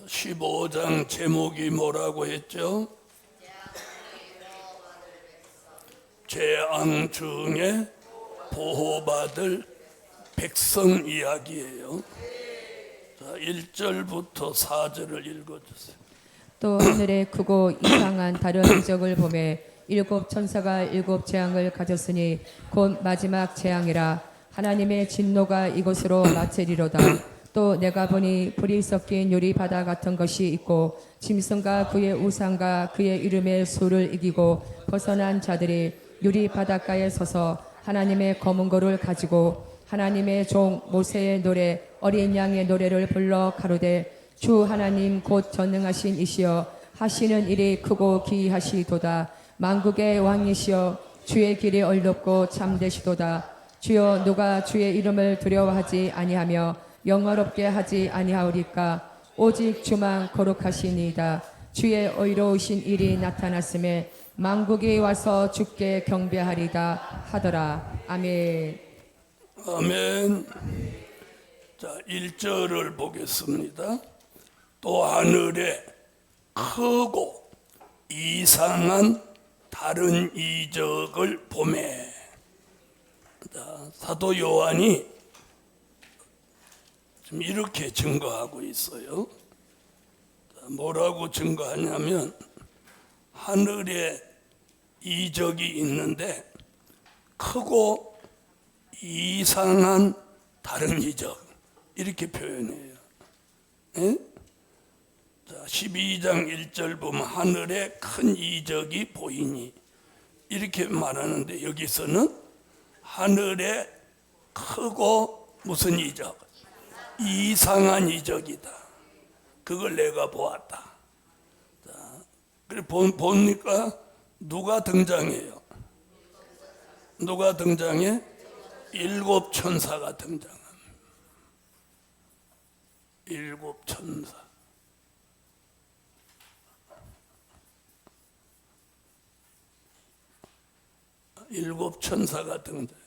15장 제목이 뭐라고 했죠? 재앙 중에 보호받을 백성 이야기예요. 자, 1절부터 4절을 읽어주세요. 또 하늘에 크고 이상한 다른 이적을 보매 일곱 천사가 일곱 재앙을 가졌으니 곧 마지막 재앙이라. 하나님의 진노가 이곳으로 마치리로다. 또 내가 보니 불이 섞인 유리 바다 같은 것이 있고 짐승과 그의 우상과 그의 이름의 수를 이기고 벗어난 자들이 유리 바닷가에 서서 하나님의 검은 고를 가지고 하나님의 종 모세의 노래 어린 양의 노래를 불러 가로되 주 하나님 곧 전능하신 이시여 하시는 일이 크고 기이하시도다. 만국의 왕이시여 주의 길이 얼렵고 참되시도다. 주여 누가 주의 이름을 두려워하지 아니하며 영화롭게 하지 아니하오리까. 오직 주만 거룩하시니이다. 주의 의로우신 일이 나타났음에 만국이 와서 주께 경배하리다 하더라. 아멘. 아멘. 자, 1절을 보겠습니다. 또 하늘에 크고 이상한 다른 이적을 보매. 자, 사도 요한이 지금 이렇게 증거하고 있어요. 자, 뭐라고 증거하냐면 하늘에 이적이 있는데 크고 이상한 다른 이적 이렇게 표현해요. 예? 자, 12장 1절 보면 하늘에 큰 이적이 보이니 이렇게 말하는데 여기서는 하늘에 크고 무슨 이적? 이상한 이적이다. 그걸 내가 보았다. 자, 그래 보니까 누가 등장해요? 누가 등장해? 일곱 천사가 등장합니다. 일곱 천사. 일곱 천사가 등장해요.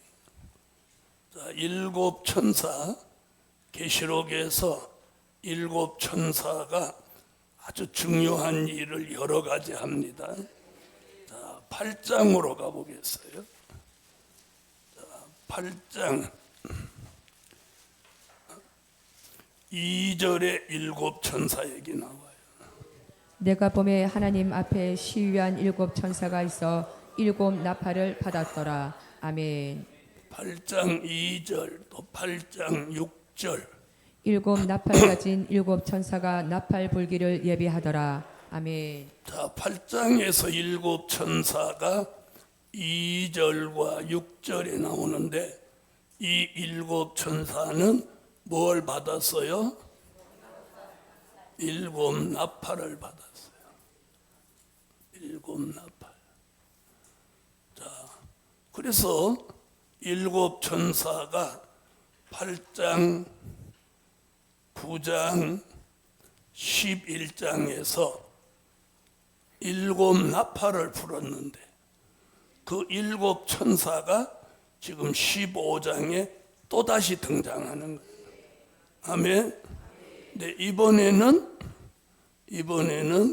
자, 일곱 천사, 계시록에서 일곱 천사가 아주 중요한 일을 여러 가지 합니다. 자, 8장으로 가보겠어요. 자, 8장 2절에 일곱 천사 얘기 나와요. 내가 봄에 하나님 앞에 시위한 일곱 천사가 있어 일곱 나팔을 받았더라. 아멘. 8장 2절 또 8장 6절 일곱 나팔 가진 일곱 천사가 나팔 불기를 예비하더라. 아멘. 자, 8장에서 일곱 천사가 2절과 6절에 나오는데 이 일곱 천사는 뭘 받았어요? 일곱 나팔을 받았어요. 일곱 나팔. 자, 그래서 일곱 천사가 8장, 9장, 11장에서 일곱 나팔을 불었는데 그 일곱 천사가 지금 15장에 또다시 등장하는 거예요. 아멘. 네, 이번에는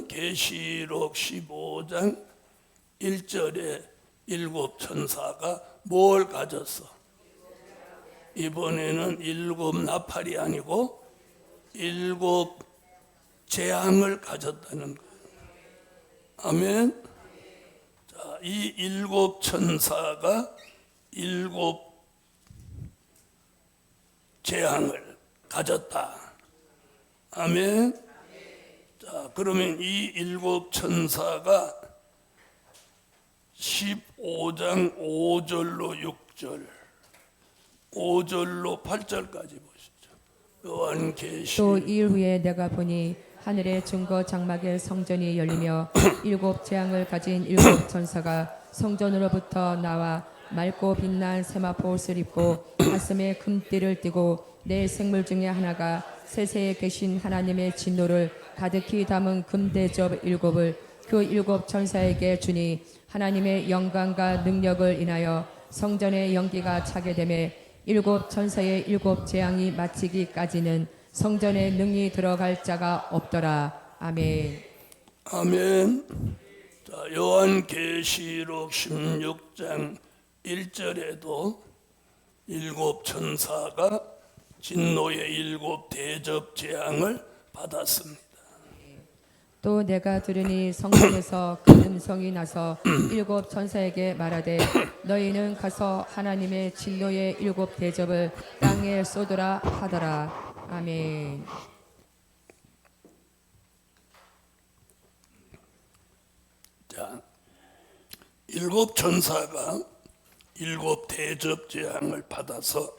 계시록 15장 1절에 일곱 천사가 뭘 가졌어? 이번에는 일곱 나팔이 아니고 일곱 재앙을 가졌다는 거예요. 아멘. 자, 이 일곱 천사가 일곱 재앙을 가졌다. 아멘. 자, 그러면 이 일곱 천사가 15장 5절로 6절, 5절로 8절까지 보시죠. 요한계시. 또 이일 후에 내가 보니 하늘의 증거 장막의 성전이 열리며 일곱 재앙을 가진 일곱 천사가 성전으로부터 나와 맑고 빛난 세마포 옷을 입고 가슴에 금띠를 띠고 네 생물 중에 하나가 세세에 계신 하나님의 진노를 가득히 담은 금대접 일곱을 그 일곱 천사에게 주니 하나님의 영광과 능력을 인하여 성전의 연기가 차게 되매 일곱 천사의 일곱 재앙이 마치기까지는 성전에 능히 들어갈 자가 없더라. 아멘. 아멘. 자, 요한계시록 16장 1절에도 일곱 천사가 진노의 일곱 대접 재앙을 받았습니다. 또 내가 들으니 성전에서 큰 음성이 나서 일곱 천사에게 말하되 너희는 가서 하나님의 진노의 일곱 대접을 땅에 쏟으라 하더라. 아멘. 자, 일곱 천사가 일곱 대접 재앙을 받아서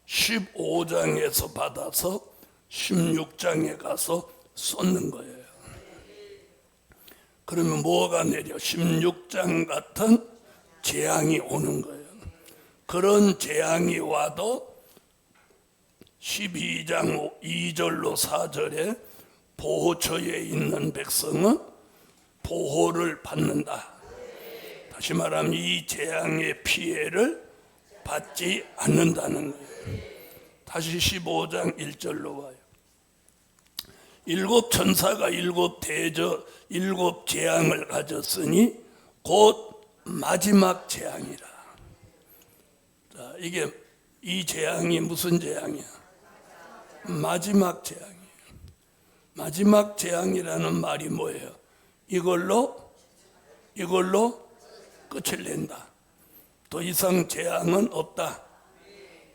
15장에서 받아서 16장에 가서 쏟는 거예요. 그러면 뭐가 내려? 16장 같은 재앙이 오는 거예요. 그런 재앙이 와도 12장 2절로 4절에 보호처에 있는 백성은 보호를 받는다. 다시 말하면 이 재앙의 피해를 받지 않는다는 거예요. 다시 15장 1절로 와요. 일곱 천사가 일곱 재앙을 가졌으니 곧 마지막 재앙이라. 자, 이 재앙이 무슨 재앙이야? 마지막 재앙이에요. 마지막 재앙이라는 말이 뭐예요? 이걸로 끝을 낸다. 더 이상 재앙은 없다.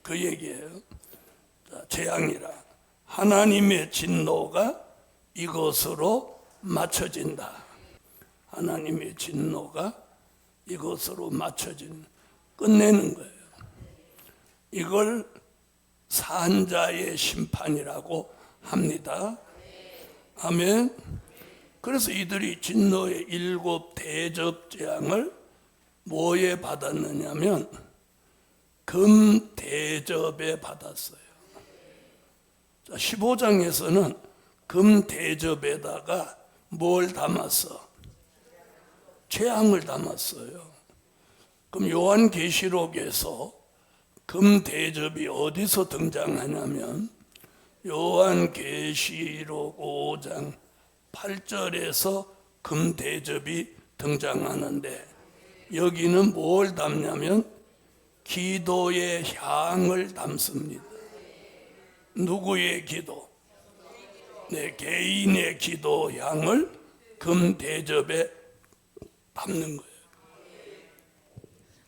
그 얘기예요. 자, 재앙이라. 하나님의 진노가 이것으로 맞춰진다. 하나님의 진노가 이것으로 끝내는 거예요. 이걸 산자의 심판이라고 합니다. 아멘. 그래서 이들이 진노의 일곱 대접 재앙을 뭐에 받았느냐면 금 대접에 받았어요. 자, 15장에서는 금 대접에다가 뭘 담았어? 재앙을 담았어요. 그럼 요한계시록에서 금 대접이 어디서 등장하냐면 요한계시록 5장 8절에서 금 대접이 등장하는데 여기는 뭘 담냐면 기도의 향을 담습니다. 누구의 기도? 네, 개인의 기도 향을 금 대접에 담는 거예요.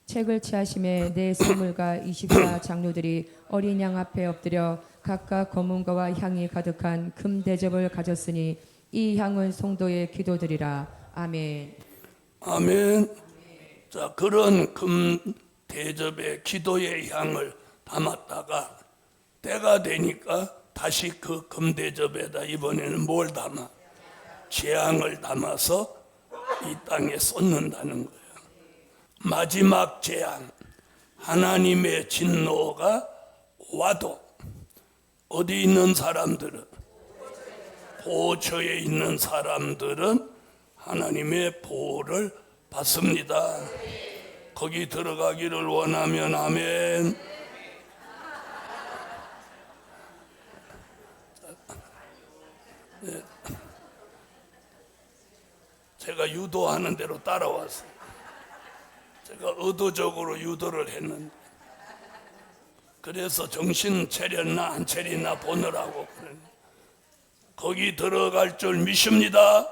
책을 취하심에 내 스물과 24 장로들이 어린 양 앞에 엎드려 각각 검은거와 향이 가득한 금 대접을 가졌으니 이 향은 성도의 기도들이라. 아멘. 아멘. 자, 그런 금 대접에 기도의 향을 담았다가 때가 되니까 다시 그 금 대접에다 이번에는 뭘 담아? 재앙을 담아서 이 땅에 쏟는다는 거예요. 마지막 재앙, 하나님의 진노가 와도 어디 있는 사람들은, 보호처에 있는 사람들은 하나님의 보호를 받습니다. 거기 들어가기를 원하면 아멘. 네. 제가 유도하는 대로 따라왔어요. 제가 의도적으로 유도를 했는데 그래서 정신 차렸나 안 차렸나 보느라고. 거기 들어갈 줄 믿습니다.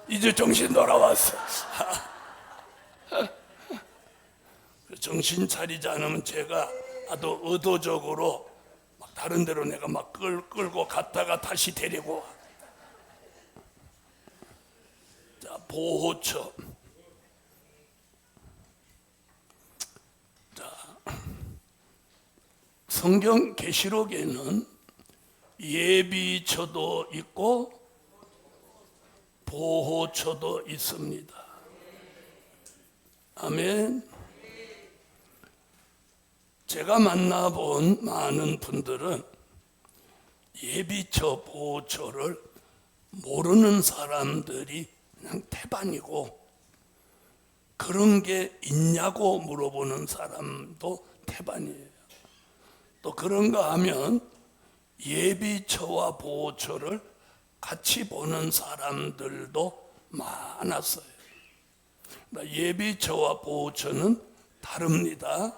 이제 정신 돌아왔어. 정신 차리지 않으면 제가 아주 의도적으로 막 다른 데로 내가 막 끌고 갔다가 다시 데리고 와. 자, 보호처. 자, 성경 계시록에는 예비처도 있고 보호처도 있습니다. 아멘. 제가 만나본 많은 분들은 예비처, 보호처를 모르는 사람들이 그냥 태반이고, 그런 게 있냐고 물어보는 사람도 태반이에요. 또 그런가 하면 예비처와 보호처를 같이 보는 사람들도 많았어요. 예비처와 보호처는 다릅니다.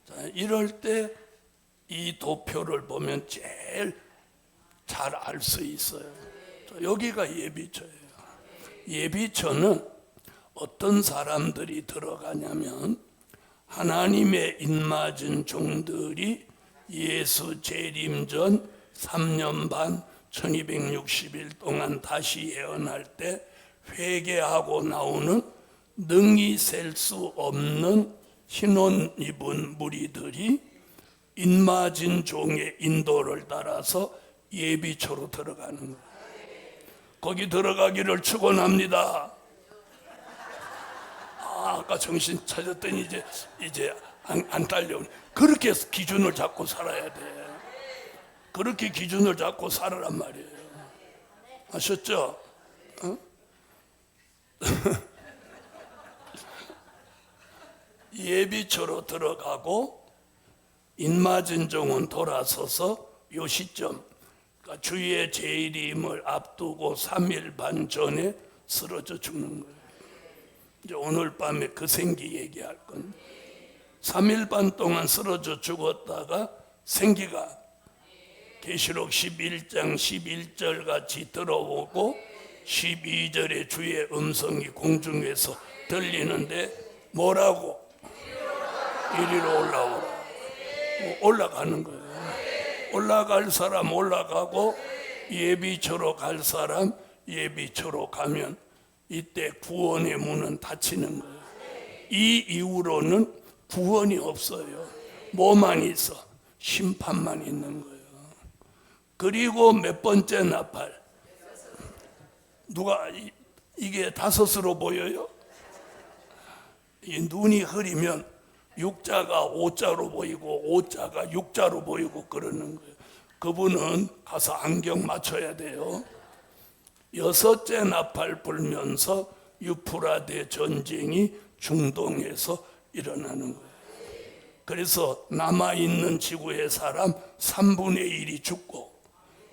자, 이럴 때 이 도표를 보면 제일 잘 알 수 있어요. 자, 여기가 예비처예요. 예비처는 어떤 사람들이 들어가냐면 하나님의 인맞은 종들이 예수 재림 전 3년 반 1260일 동안 다시 예언할 때 회개하고 나오는 능히 셀 수 없는 흰옷 입은 무리들이 인맞은 종의 인도를 따라서 예비처로 들어가는 거예요. 거기 들어가기를 축원합니다. 아까 정신 차렸더니 이제 안 딸려오네. 그렇게 기준을 잡고 살아야 돼. 그렇게 기준을 잡고 살아란 말이에요. 아셨죠? 어? 예비처로 들어가고 인맞은 종은 돌아서서 요 시점, 그러니까 주의 재림을 앞두고 3일 반 전에 쓰러져 죽는 거예요. 이제 오늘 밤에 그 생기 얘기할 건데 3일 반 동안 쓰러져 죽었다가 생기가 계시록 11장 11절 같이 들어오고 12절에 주의 음성이 공중에서 들리는데 뭐라고? 이리로 올라오라. 올라가는 거예요. 올라갈 사람 올라가고 예비처로 갈 사람 예비처로 가면 이때 구원의 문은 닫히는 거예요. 이 이후로는 구원이 없어요. 뭐만 있어? 심판만 있는 거예요. 그리고 몇 번째 나팔? 누가 이게 다섯으로 보여요? 이 눈이 흐리면 육자가 오자로 보이고 오자가 육자로 보이고 그러는 거예요. 그분은 가서 안경 맞춰야 돼요. 여섯째 나팔 불면서 유프라데 전쟁이 중동에서 일어나는 거예요. 그래서 남아있는 지구의 사람 3분의 1이 죽고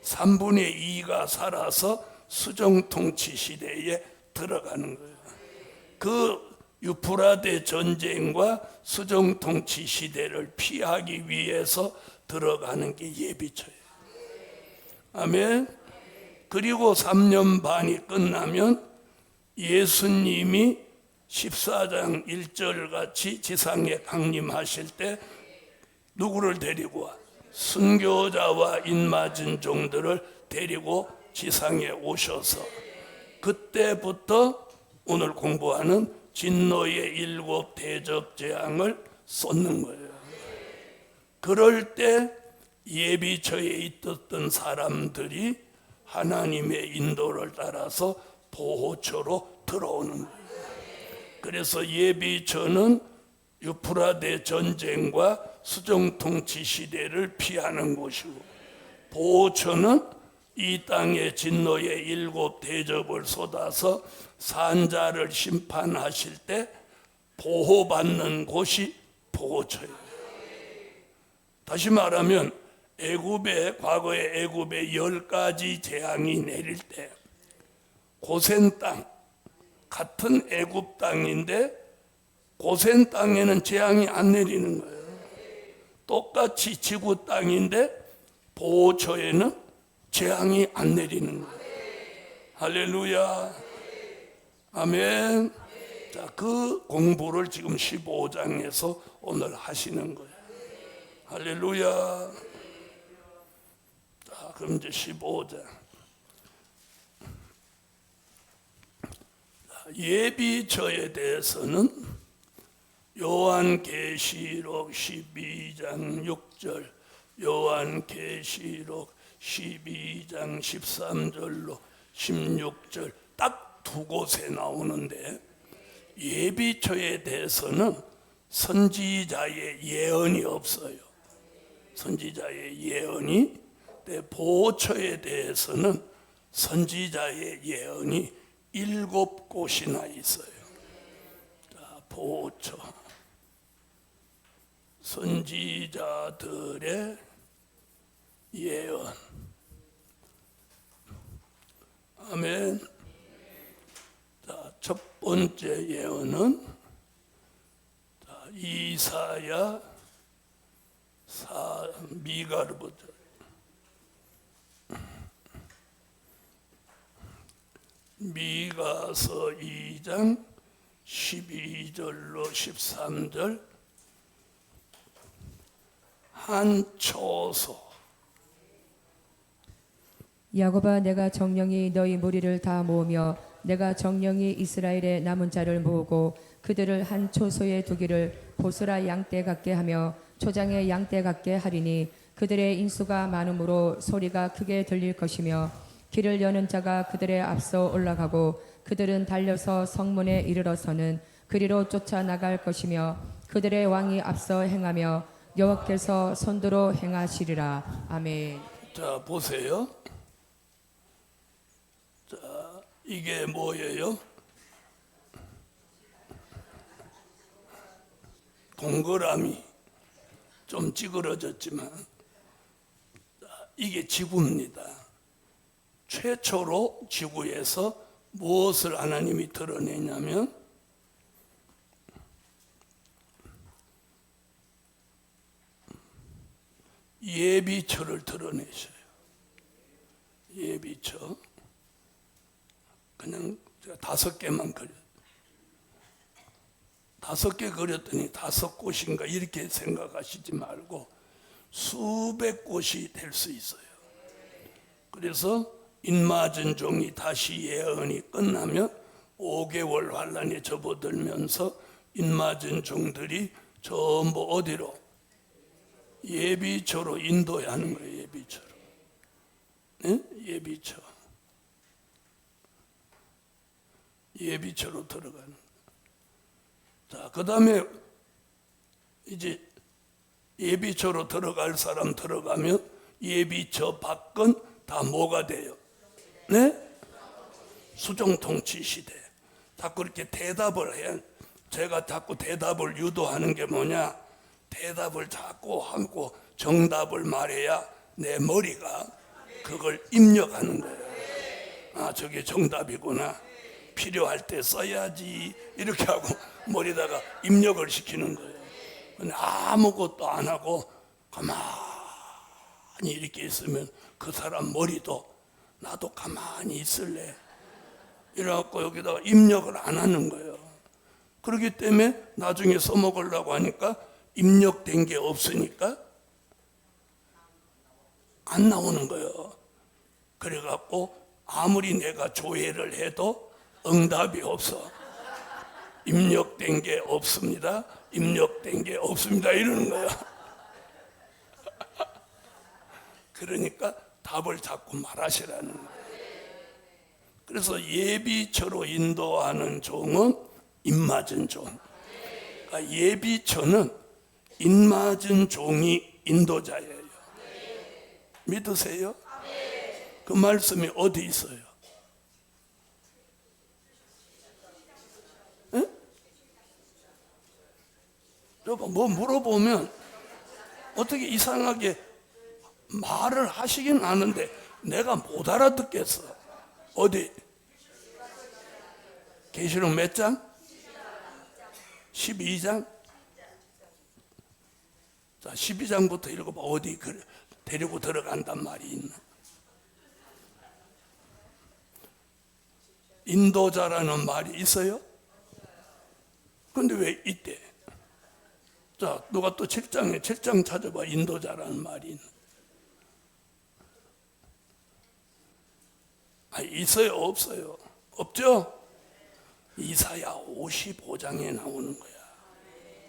3분의 2가 살아서 수정통치 시대에 들어가는 거예요. 그 유프라데 전쟁과 수정통치 시대를 피하기 위해서 들어가는 게 예비처예요. 아멘. 그리고 3년 반이 끝나면 예수님이 14장 1절 같이 지상에 강림하실 때 누구를 데리고 와? 순교자와 인맞은 종들을 데리고 지상에 오셔서 그때부터 오늘 공부하는 진노의 7 대접 재앙을 쏟는 거예요. 그럴 때 예비처에 있었던 사람들이 하나님의 인도를 따라서 보호처로 들어오는 거예요. 그래서 예비처는 유프라데 전쟁과 수정통치 시대를 피하는 곳이고 보호처는 이 땅의 진노의 7 대접을 쏟아서 산자를 심판하실 때 보호받는 곳이 보호처예요. 다시 말하면 과거의 애굽에 10가지 재앙이 내릴 때 고센 땅, 같은 애굽 땅인데 고센 땅에는 재앙이 안 내리는 거예요. 똑같이 지구 땅인데 보호처에는 재앙이 안 내리는 거예요. 할렐루야. 아멘. 자, 그 공부를 지금 15장에서 오늘 하시는 거예요. 할렐루야. 자, 그럼 이제 15장. 예비처에 대해서는 요한계시록 12장 6절, 요한계시록 12장 13절로 16절 딱 두 곳에 나오는데 예비처에 대해서는 선지자의 예언이 없어요. 선지자의 예언이, 보호처에 대해서는 선지자의 예언이 7곳이나 있어요. 자, 보호처. 선지자들의 예언. 아멘. 자, 첫 번째 예언은 이사야 미가를 보자. 미가서 2장 12절로 13절 한 초소. 야곱아, 내가 정령이 너희 무리를 다 모으며 내가 정령이 이스라엘의 남은 자를 모으고 그들을 한 초소에 두기를 보스라 양떼 같게 하며 초장의 양떼 같게 하리니 그들의 인수가 많으므로 소리가 크게 들릴 것이며 길을 여는 자가 그들의 앞서 올라가고 그들은 달려서 성문에 이르러서는 그리로 쫓아나갈 것이며 그들의 왕이 앞서 행하며 여호와께서 손들어 행하시리라. 아멘. 자, 보세요. 자, 이게 뭐예요? 동그라미 좀 찌그러졌지만 이게 지구입니다. 최초로 지구에서 무엇을 하나님이 드러내냐면 예비처를 드러내셔요. 예비처. 그냥 제가 5개만 그렸어요. 5개 그렸더니 5곳인가 이렇게 생각하시지 말고 수백 곳이 될 수 있어요. 그래서 인맞은 종이 다시 예언이 끝나면 5개월 환란에 접어들면서 인맞은 종들이 전부 어디로? 예비처로 인도해야 하는 거예요. 예비처로. 네? 예비처. 예비처로 들어가는 거예요. 자, 그 다음에 이제 예비처로 들어갈 사람 들어가면 예비처 밖은 다 뭐가 돼요? 네? 수정통치 시대. 자꾸 이렇게 대답을 해야, 제가 자꾸 대답을 유도하는 게 뭐냐? 대답을 자꾸 하고 정답을 말해야 내 머리가 그걸 입력하는 거예요. 아, 저게 정답이구나. 필요할 때 써야지. 이렇게 하고 머리다가 입력을 시키는 거예요. 근데 아무것도 안 하고 가만히 이렇게 있으면 그 사람 머리도 나도 가만히 있을래. 이래갖고 여기다가 입력을 안 하는 거예요. 그렇기 때문에 나중에 써먹으려고 하니까 입력된 게 없으니까 안 나오는 거예요. 그래갖고 아무리 내가 조회를 해도 응답이 없어. 입력된 게 없습니다. 입력된 게 없습니다. 이러는 거야. 그러니까 답을 자꾸 말하시라는 거예요. 그래서 예비처로 인도하는 종은 입맞은 종. 그러니까 예비처는 입맞은 종이 인도자예요. 믿으세요? 그 말씀이 어디 있어요? 뭐 물어보면 어떻게 이상하게 말을 하시긴 하는데 내가 못 알아듣겠어. 어디? 계시록 몇 장? 12장? 자, 12장부터 읽어봐. 어디 데리고 들어간단 말이 있나? 인도자라는 말이 있어요? 근데 왜 이때? 자, 누가 또 7장 찾아봐. 인도자라는 말이 있나? 아, 있어요? 없어요? 없죠? 이사야 55장에 나오는 거야.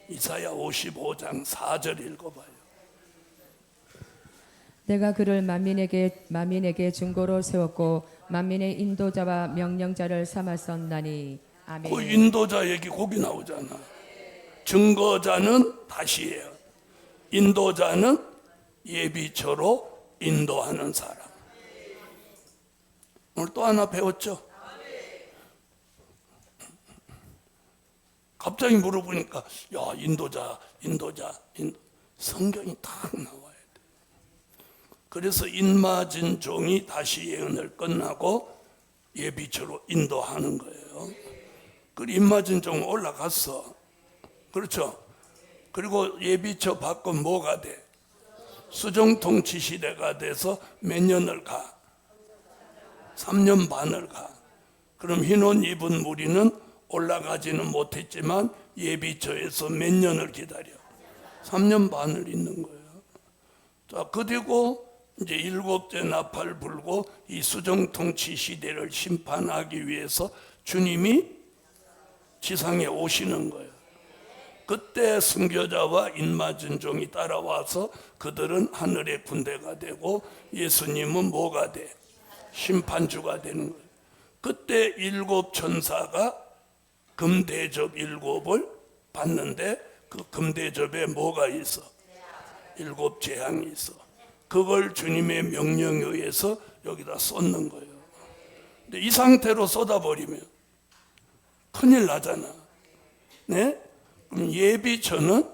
이사야 55장 4절 읽어봐요. 내가 그를 만민에게 증거로 세웠고 만민의 인도자와 명령자를 삼았었나니. 아멘. 그 인도자 얘기 거기 나오잖아. 증거자는 다시예요. 인도자는 예비처로 인도하는 사람. 오늘 또 하나 배웠죠? 갑자기 물어보니까 인도자 성경이 딱 나와야 돼. 그래서 인맞은 종이 다시 예언을 끝나고 예비처로 인도하는 거예요. 그 인맞은 종 올라갔어. 그렇죠? 그리고 예비처 밖은 뭐가 돼? 수정통치 시대가 돼서 몇 년을 가? 3년 반을 가. 그럼 흰옷 입은 무리는 올라가지는 못했지만 예비처에서 몇 년을 기다려? 3년 반을 있는 거예요. 자, 그리고 이제 7째 나팔 불고 이 수정통치 시대를 심판하기 위해서 주님이 지상에 오시는 거예요. 그때 순교자와 인맞은 종이 따라와서 그들은 하늘의 군대가 되고 예수님은 뭐가 돼? 심판주가 되는 거예요. 그때 7 천사가 금대접 7을 받는데 그 금대접에 뭐가 있어? 7 재앙이 있어. 그걸 주님의 명령에 의해서 여기다 쏟는 거예요. 근데 이 상태로 쏟아버리면 큰일 나잖아. 네? 그럼 예비처는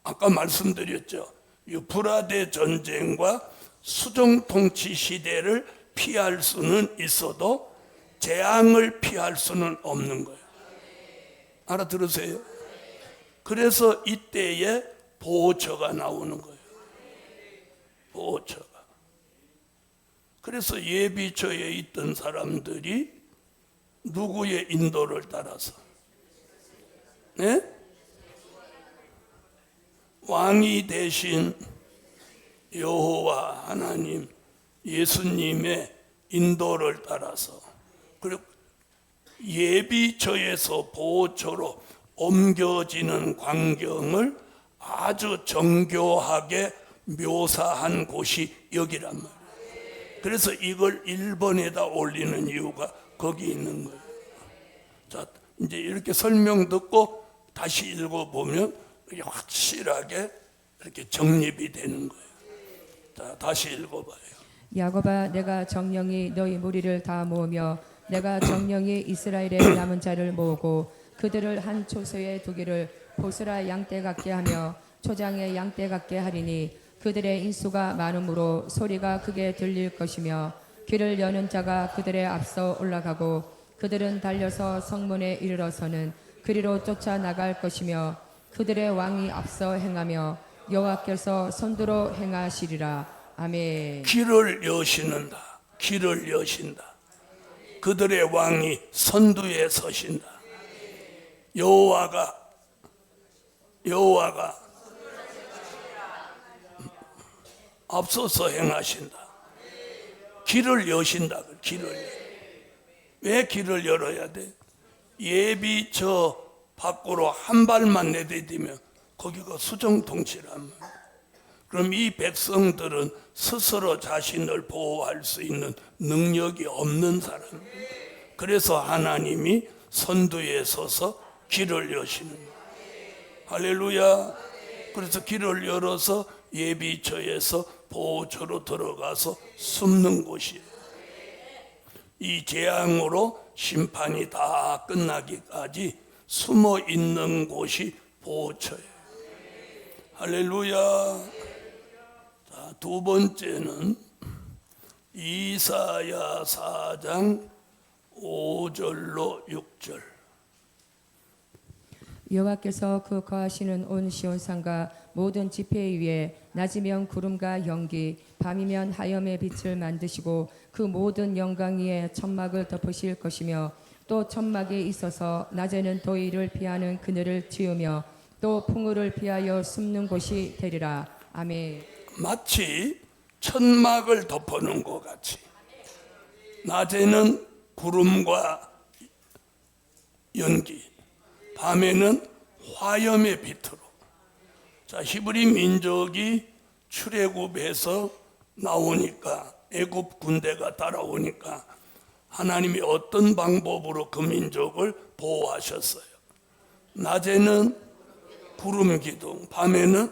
아까 말씀드렸죠. 유프라데 전쟁과 수정통치 시대를 피할 수는 있어도 재앙을 피할 수는 없는 거예요. 알아들으세요? 그래서 이때에 보호처가 나오는 거예요. 보호처가. 그래서 예비처에 있던 사람들이 누구의 인도를 따라서? 네? 왕이 되신 여호와 하나님 예수님의 인도를 따라서, 그리고 예비처에서 보호처로 옮겨지는 광경을 아주 정교하게 묘사한 곳이 여기란 말이에요. 그래서 이걸 1번에다 올리는 이유가 거기 있는 거예요. 자, 이제 이렇게 설명 듣고 다시 읽어보면 이게 확실하게 이렇게 정립이 되는 거예요. 자, 다시 읽어봐요. 야곱아, 내가 정령이 너희 무리를 다 모으며 내가 정령이 이스라엘의 남은 자를 모으고 그들을 한 초소에 두기를 보스라 양떼 같게 하며 초장의 양떼 같게 하리니 그들의 인수가 많으므로 소리가 크게 들릴 것이며 길을 여는 자가 그들의 앞서 올라가고 그들은 달려서 성문에 이르러서는 그리로 쫓아나갈 것이며 그들의 왕이 앞서 행하며 여호와께서 선두로 행하시리라. 아멘. 길을 여시는다. 길을 여신다. 그들의 왕이 선두에 서신다. 여호와가 앞서서 행하신다. 길을 여신다. 왜 길을 열어야 돼? 예비처 밖으로 한 발만 내디디면 거기가 수정통치란 말이야. 그럼 이 백성들은 스스로 자신을 보호할 수 있는 능력이 없는 사람이에요. 그래서 하나님이 선두에 서서 길을 여시는 거예요. 할렐루야. 그래서 길을 열어서 예비처에서 보호처로 들어가서 숨는 곳이에요. 이 재앙으로 심판이 다 끝나기까지 숨어 있는 곳이 보호처예요. 할렐루야. 자, 두 번째는 이사야 4장 5절로 6절. 여호와께서 그 거하시는 온 시온산과 모든 지폐 위에 낮이면 구름과 연기 밤이면 하염의 빛을 만드시고 그 모든 영광 위에 천막을 덮으실 것이며 또 천막에 있어서 낮에는 더위를 피하는 그늘을 틔우며 또 풍우를 피하여 숨는 곳이 되리라. 아멘. 마치 천막을 덮어놓은 것 같이 낮에는 구름과 연기, 밤에는 화염의 빛으로. 자, 히브리 민족이 출애굽해서 나오니까 애굽 군대가 따라오니까 하나님이 어떤 방법으로 그 민족을 보호하셨어요? 낮에는 구름 기둥, 밤에는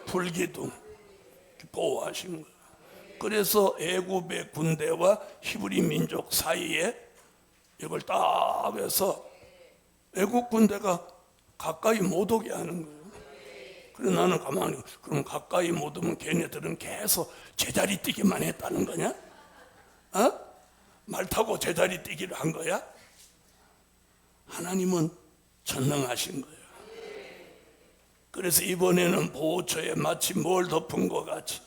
불 기둥 보호하신 거예요. 그래서 애굽의 군대와 히브리 민족 사이에 이걸 딱 해서 애국 군대가 가까이 못 오게 하는 거예요. 그래 나는 가만히 그럼 가까이 못 오면 걔네들은 계속 제자리 뛰기만 했다는 거냐? 말 타고 제자리 뛰기를 한 거야? 하나님은 전능하신 거예요. 그래서 이번에는 보호처에 마치 뭘 덮은 것 같이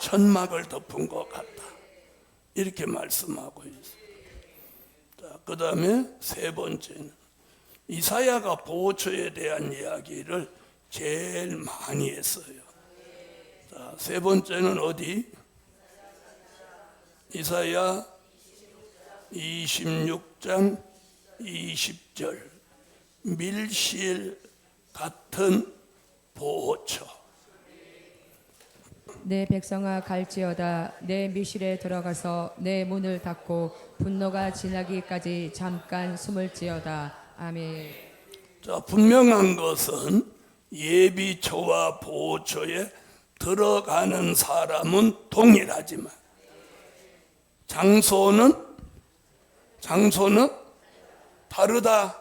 천막을 덮은 것 같다 이렇게 말씀하고 있어요. 자, 그 다음에 세 번째는 이사야가 보호처에 대한 이야기를 제일 많이 했어요. 자, 세 번째는 어디? 이사야 26장 20절 밀실 같은 보호처. 내 백성아 갈지어다 내 밀실에 들어가서 내 문을 닫고 분노가 지나기까지 잠깐 숨을지어다. 아멘. 자, 분명한 것은 예비처와 보호처에 들어가는 사람은 동일하지만 장소는 다르다.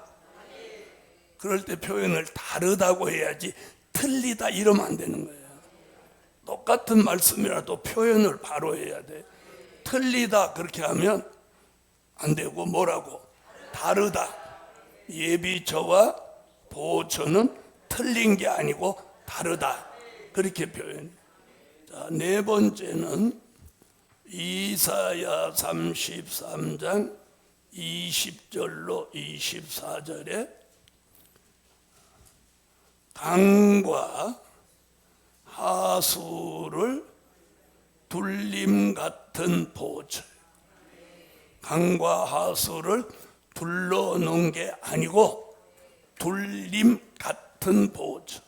그럴 때 표현을 다르다고 해야지 틀리다 이러면 안 되는 거예요. 똑같은 말씀이라도 표현을 바로 해야 돼. 틀리다 그렇게 하면 안 되고 뭐라고? 다르다. 예비처와 보호처는 틀린 게 아니고 다르다. 그렇게 표현해. 자, 네 번째는 이사야 33장 20절로 24절에 강과 하수를 둘림 같은 보호처. 강과 하수를 둘러놓은 게 아니고 둘림 같은 보호처.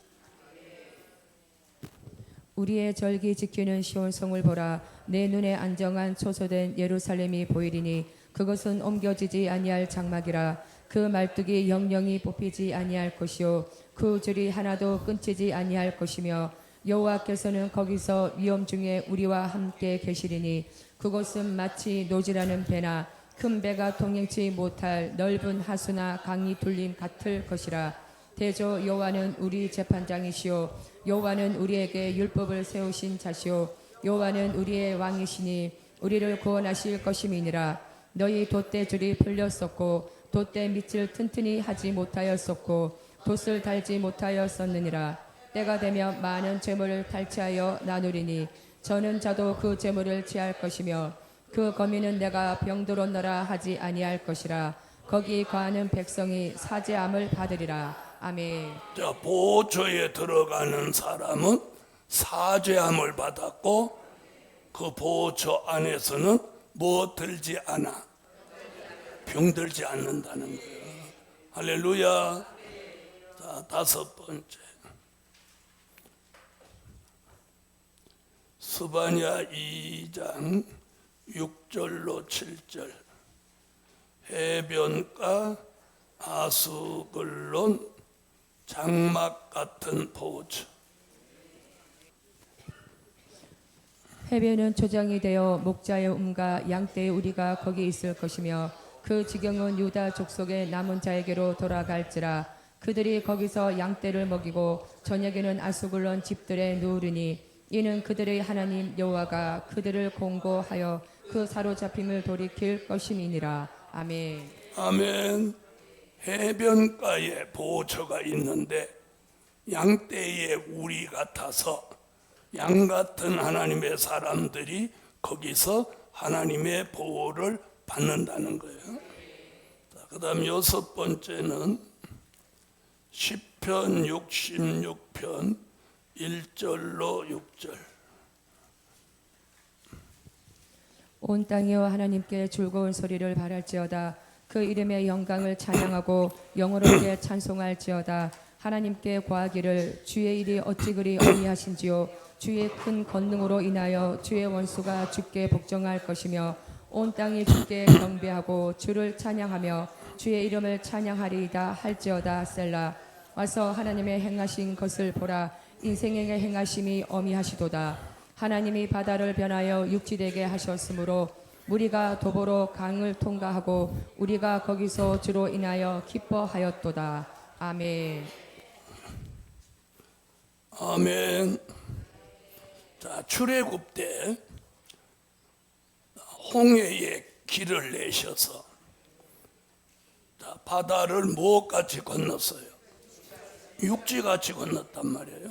우리의 절기 지키는 시온성을 보라. 내 눈에 안정한 초소된 예루살렘이 보이리니 그것은 옮겨지지 아니할 장막이라. 그 말뚝이 영영이 뽑히지 아니할 것이요 그 줄이 하나도 끊지지 아니할 것이며 여호와께서는 거기서 위험 중에 우리와 함께 계시리니 그곳은 마치 노지라는 배나 큰 배가 동행치 못할 넓은 하수나 강이 둘림 같을 것이라. 대저 여호와는 우리 재판장이시요 여호와는 우리에게 율법을 세우신 자시요 여호와는 우리의 왕이시니 우리를 구원하실 것임이니라. 너희 돛대줄이 풀렸었고 돛대 밑을 튼튼히 하지 못하였었고 돛을 달지 못하였었느니라. 때가 되면 많은 재물을 탈취하여 나누리니 저는 자도 그 재물을 취할 것이며 그 거미는 내가 병들었노라 하지 아니할 것이라. 거기 거하는 백성이 사죄함을 받으리라. 아멘. 자, 보호처에 들어가는 사람은 사죄함을 받았고 그 보호처 안에서는 뭐 들지 않아? 병들지 않는다는 거예요. 할렐루야. 자, 다섯 번째. 스바냐 2장 6절로 7절 해변가 아수글론 장막 같은 보호처. 해변은 초장이 되어 목자의 움과 양떼의 우리가 거기 있을 것이며 그 지경은 유다 족속의 남은 자에게로 돌아갈지라. 그들이 거기서 양떼를 먹이고 저녁에는 아수글론 집들에 누우리니 이는 그들의 하나님 여호와가 그들을 공고하여 그 사로잡힘을 돌이킬 것임이니라. 아멘. 아멘. 해변가에 보호처가 있는데 양떼의 우리 같아서 양 같은 하나님의 사람들이 거기서 하나님의 보호를 받는다는 거예요. 그 다음 여섯 번째는 시편 66편 1절로 6절. 온 땅이여 하나님께 즐거운 소리를 바랄지어다. 그 이름의 영광을 찬양하고 영어롭게 찬송할지어다. 하나님께 고하기를 주의 일이 어찌 그리 어리하신지요 주의 큰 권능으로 인하여 주의 원수가 주께 복종할 것이며 온 땅이 주께 경배하고 주를 찬양하며 주의 이름을 찬양하리이다 할지어다. 셀라. 와서 하나님의 행하신 것을 보라. 인생에게 행하심이 어미하시도다. 하나님이 바다를 변하여 육지되게 하셨으므로 무리가 도보로 강을 통과하고 우리가 거기서 주로 인하여 기뻐하였도다. 아멘. 아멘. 자, 출애굽 때 홍해에 길을 내셔서 자, 바다를 무엇같이 건넜어요? 육지같이 건넜단 말이에요.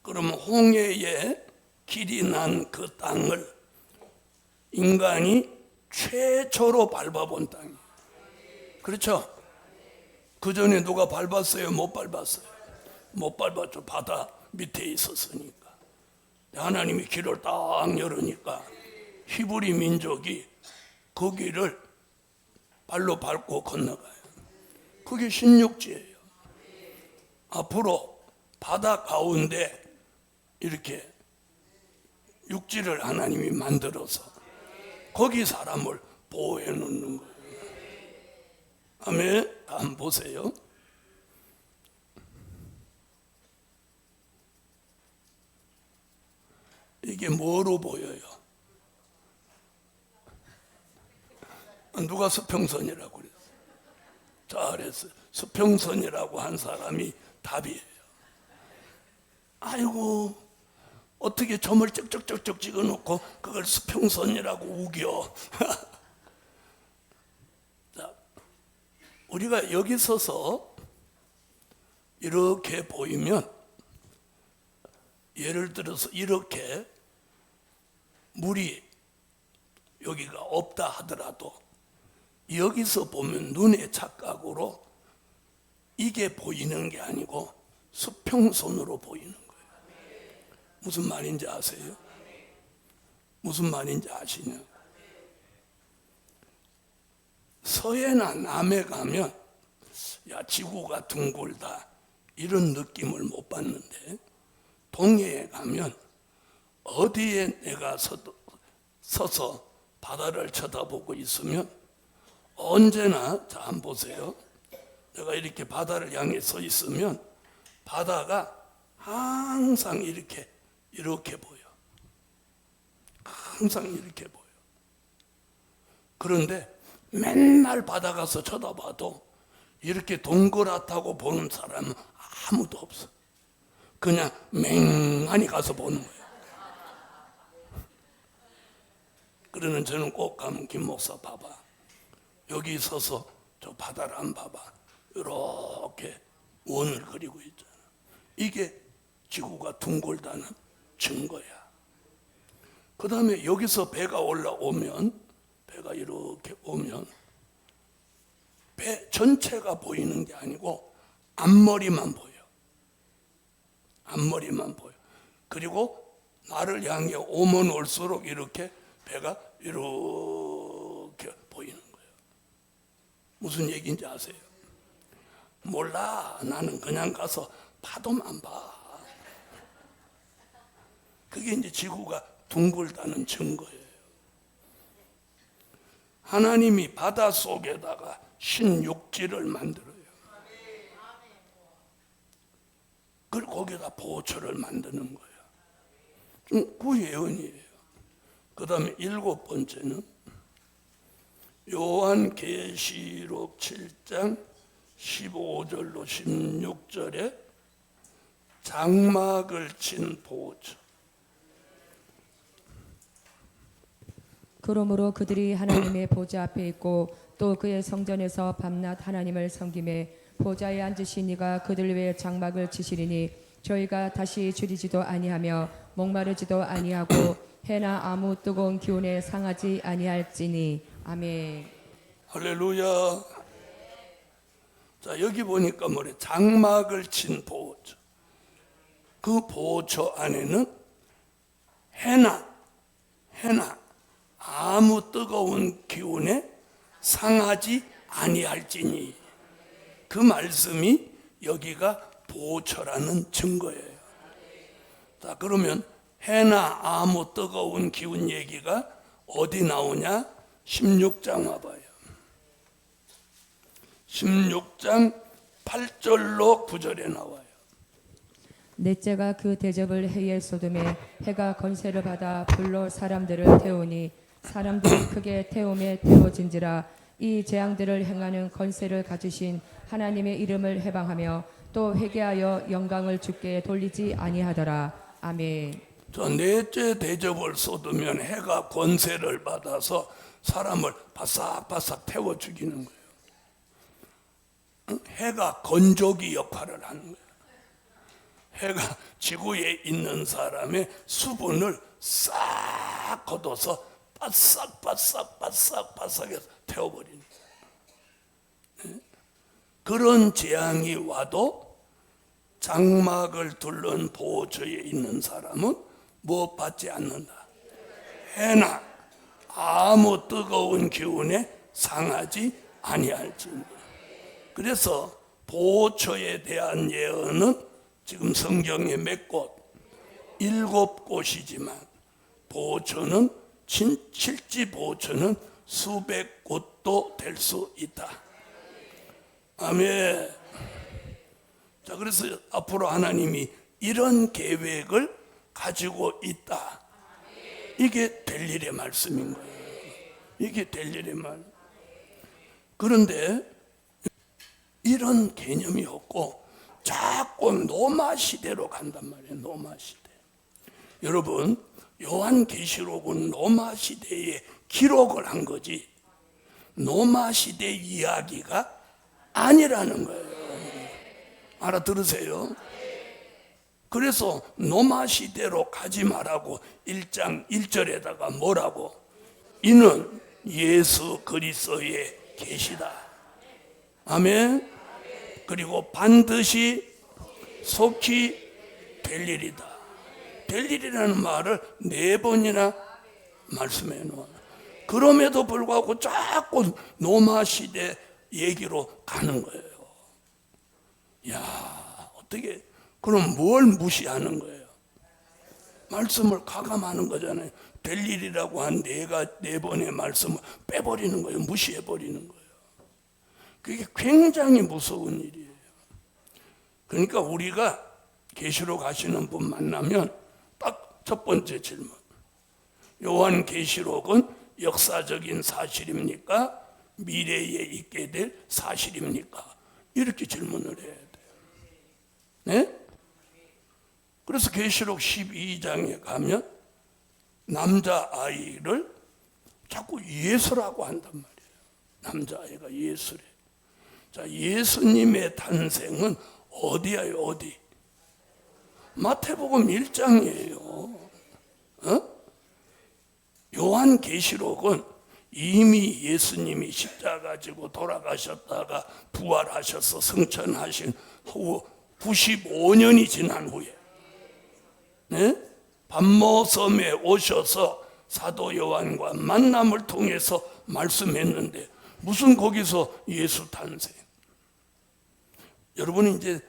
그러면 홍해에 길이 난 그 땅을 인간이 최초로 밟아본 땅이에요. 그렇죠? 그 전에 누가 밟았어요? 못 밟았어요? 못 밟았죠. 바다 밑에 있었으니까. 하나님이 길을 딱 열으니까 히브리 민족이 그 길을 발로 밟고 건너가요. 그게 신육지예요. 앞으로 바다 가운데 이렇게 육지를 하나님이 만들어서 거기 사람을 보호해 놓는 거예요. 아멘. 한번 보세요. 이게 뭐로 보여요? 누가 수평선이라고 그랬어요? 잘했어요. 수평선이라고 한 사람이 답이에요. 아이고, 어떻게 점을 쩍쩍쩍쩍 찍어놓고 그걸 수평선이라고 우겨. 자, 우리가 여기 서서 이렇게 보이면, 예를 들어서 이렇게 물이 여기가 없다 하더라도 여기서 보면 눈의 착각으로 이게 보이는 게 아니고 수평선으로 보이는 거예요. 무슨 말인지 아세요? 무슨 말인지 아시냐? 서해나 남해 가면 야, 지구가 둥글다 이런 느낌을 못 받는데, 동해에 가면 어디에 내가 서서 바다를 쳐다보고 있으면 언제나, 자, 한번 보세요. 내가 이렇게 바다를 향해 서 있으면 바다가 항상 이렇게 보여. 항상 이렇게 보여. 그런데 맨날 바다 가서 쳐다봐도 이렇게 동그랗다고 보는 사람은 아무도 없어. 그냥 맹하니 가서 보는 거예요. 그러는 저는 꼭 가면 김 목사 봐봐. 여기 서서 저 바다를 안 봐봐. 이렇게 원을 그리고 있잖아. 이게 지구가 둥글다는 증거야. 그 다음에 여기서 배가 올라오면, 배가 이렇게 오면 배 전체가 보이는 게 아니고 앞머리만 보여. 앞머리만 보여. 그리고 나를 향해 오면 올수록 이렇게 배가 이렇게 보이는 거예요. 무슨 얘기인지 아세요? 몰라. 나는 그냥 가서 파도만 봐. 그게 이제 지구가 둥글다는 증거예요. 하나님이 바다 속에다가 신육지를 만들어요. 그리고 거기다 보초를 만드는 거예요. 좀 구예언이에요. 그 다음에 7번째는 요한계시록 7장 15절로 16절에 장막을 친 보호처. 그러므로 그들이 하나님의 보좌 앞에 있고 또 그의 성전에서 밤낮 하나님을 섬기매 보좌에 앉으신 이가 그들 위에 장막을 치시리니 저희가 다시 줄이지도 아니하며 목마르지도 아니하고 해나 아무 뜨거운 기운에 상하지 아니할지니. 아멘. 할렐루야. 자, 여기 보니까 뭐래? 장막을 친 보호처. 그 보호처 안에는 해나 아무 뜨거운 기운에 상하지 아니할지니. 그 말씀이 여기가 보호처라는 증거예요. 자, 그러면 해나 아무 뜨거운 기운 얘기가 어디 나오냐? 16장 와봐요. 16장 8절로 9절에 나와요. 넷째가 그 대접을 해에 쏟음에 해가 건세를 받아 불로 사람들을 태우니 사람들이 크게 태움에 태워진지라. 이 재앙들을 행하는 건세를 가지신 하나님의 이름을 해방하며 또 회개하여 영광을 주께 돌리지 아니하더라. 아멘. 저 넷째 대접을 쏟으면 해가 권세를 받아서 사람을 바싹바싹 태워 죽이는 거예요. 해가 건조기 역할을 하는 거예요. 해가 지구에 있는 사람의 수분을 싹 걷어서 바싹바싹바싹바싹해서 태워버리는 거예요. 그런 재앙이 와도 장막을 둘른 보호처에 있는 사람은 뭐 받지 않는다. 해나 아무 뜨거운 기운에 상하지 아니할지니. 그래서 보호처에 대한 예언은 지금 성경에 몇 곳? 7곳이지만 보호처는 실지 보호처는 수백 곳도 될 수 있다. 아멘. 자, 그래서 앞으로 하나님이 이런 계획을 가지고 있다. 이게 될 일의 말씀인 거예요. 이게 될 일의 말. 그런데 이런 개념이 없고 자꾸 노마 시대로 간단 말이에요. 노마 시대. 여러분, 요한계시록은 노마 시대에 기록을 한 거지 노마 시대 이야기가 아니라는 거예요. 알아들으세요? 그래서 노마 시대로 가지 말라고 1장 1절에다가 뭐라고? 이는 예수 그리스도의 계시다. 아멘. 그리고 반드시 속히 될 일이다. 될 일이라는 말을 4번이나 말씀해 놓아요. 그럼에도 불구하고 자꾸 노마 시대 얘기로 가는 거예요. 야, 어떻게 그럼 뭘 무시하는 거예요? 말씀을 가감하는 거잖아요. 될 일이라고 한 4번의 말씀을 빼버리는 거예요. 무시해버리는 거예요. 그게 굉장히 무서운 일이에요. 그러니까 우리가 계시록 하시는 분 만나면 딱 첫 번째 질문. 요한계시록은 역사적인 사실입니까? 미래에 있게 될 사실입니까? 이렇게 질문을 해야 돼요. 네? 그래서 계시록 12장에 가면 남자아이를 자꾸 예수라고 한단 말이에요. 남자아이가 예수래. 자, 예수님의 탄생은 어디야요? 어디? 마태복음 1장이에요. 요한계시록은 이미 예수님이 십자가 지고 돌아가셨다가 부활하셔서 승천하신 후 95년이 지난 후에, 네? 반모섬에 오셔서 사도 요한과 만남을 통해서 말씀했는데 무슨 거기서 예수 탄생? 여러분이 이제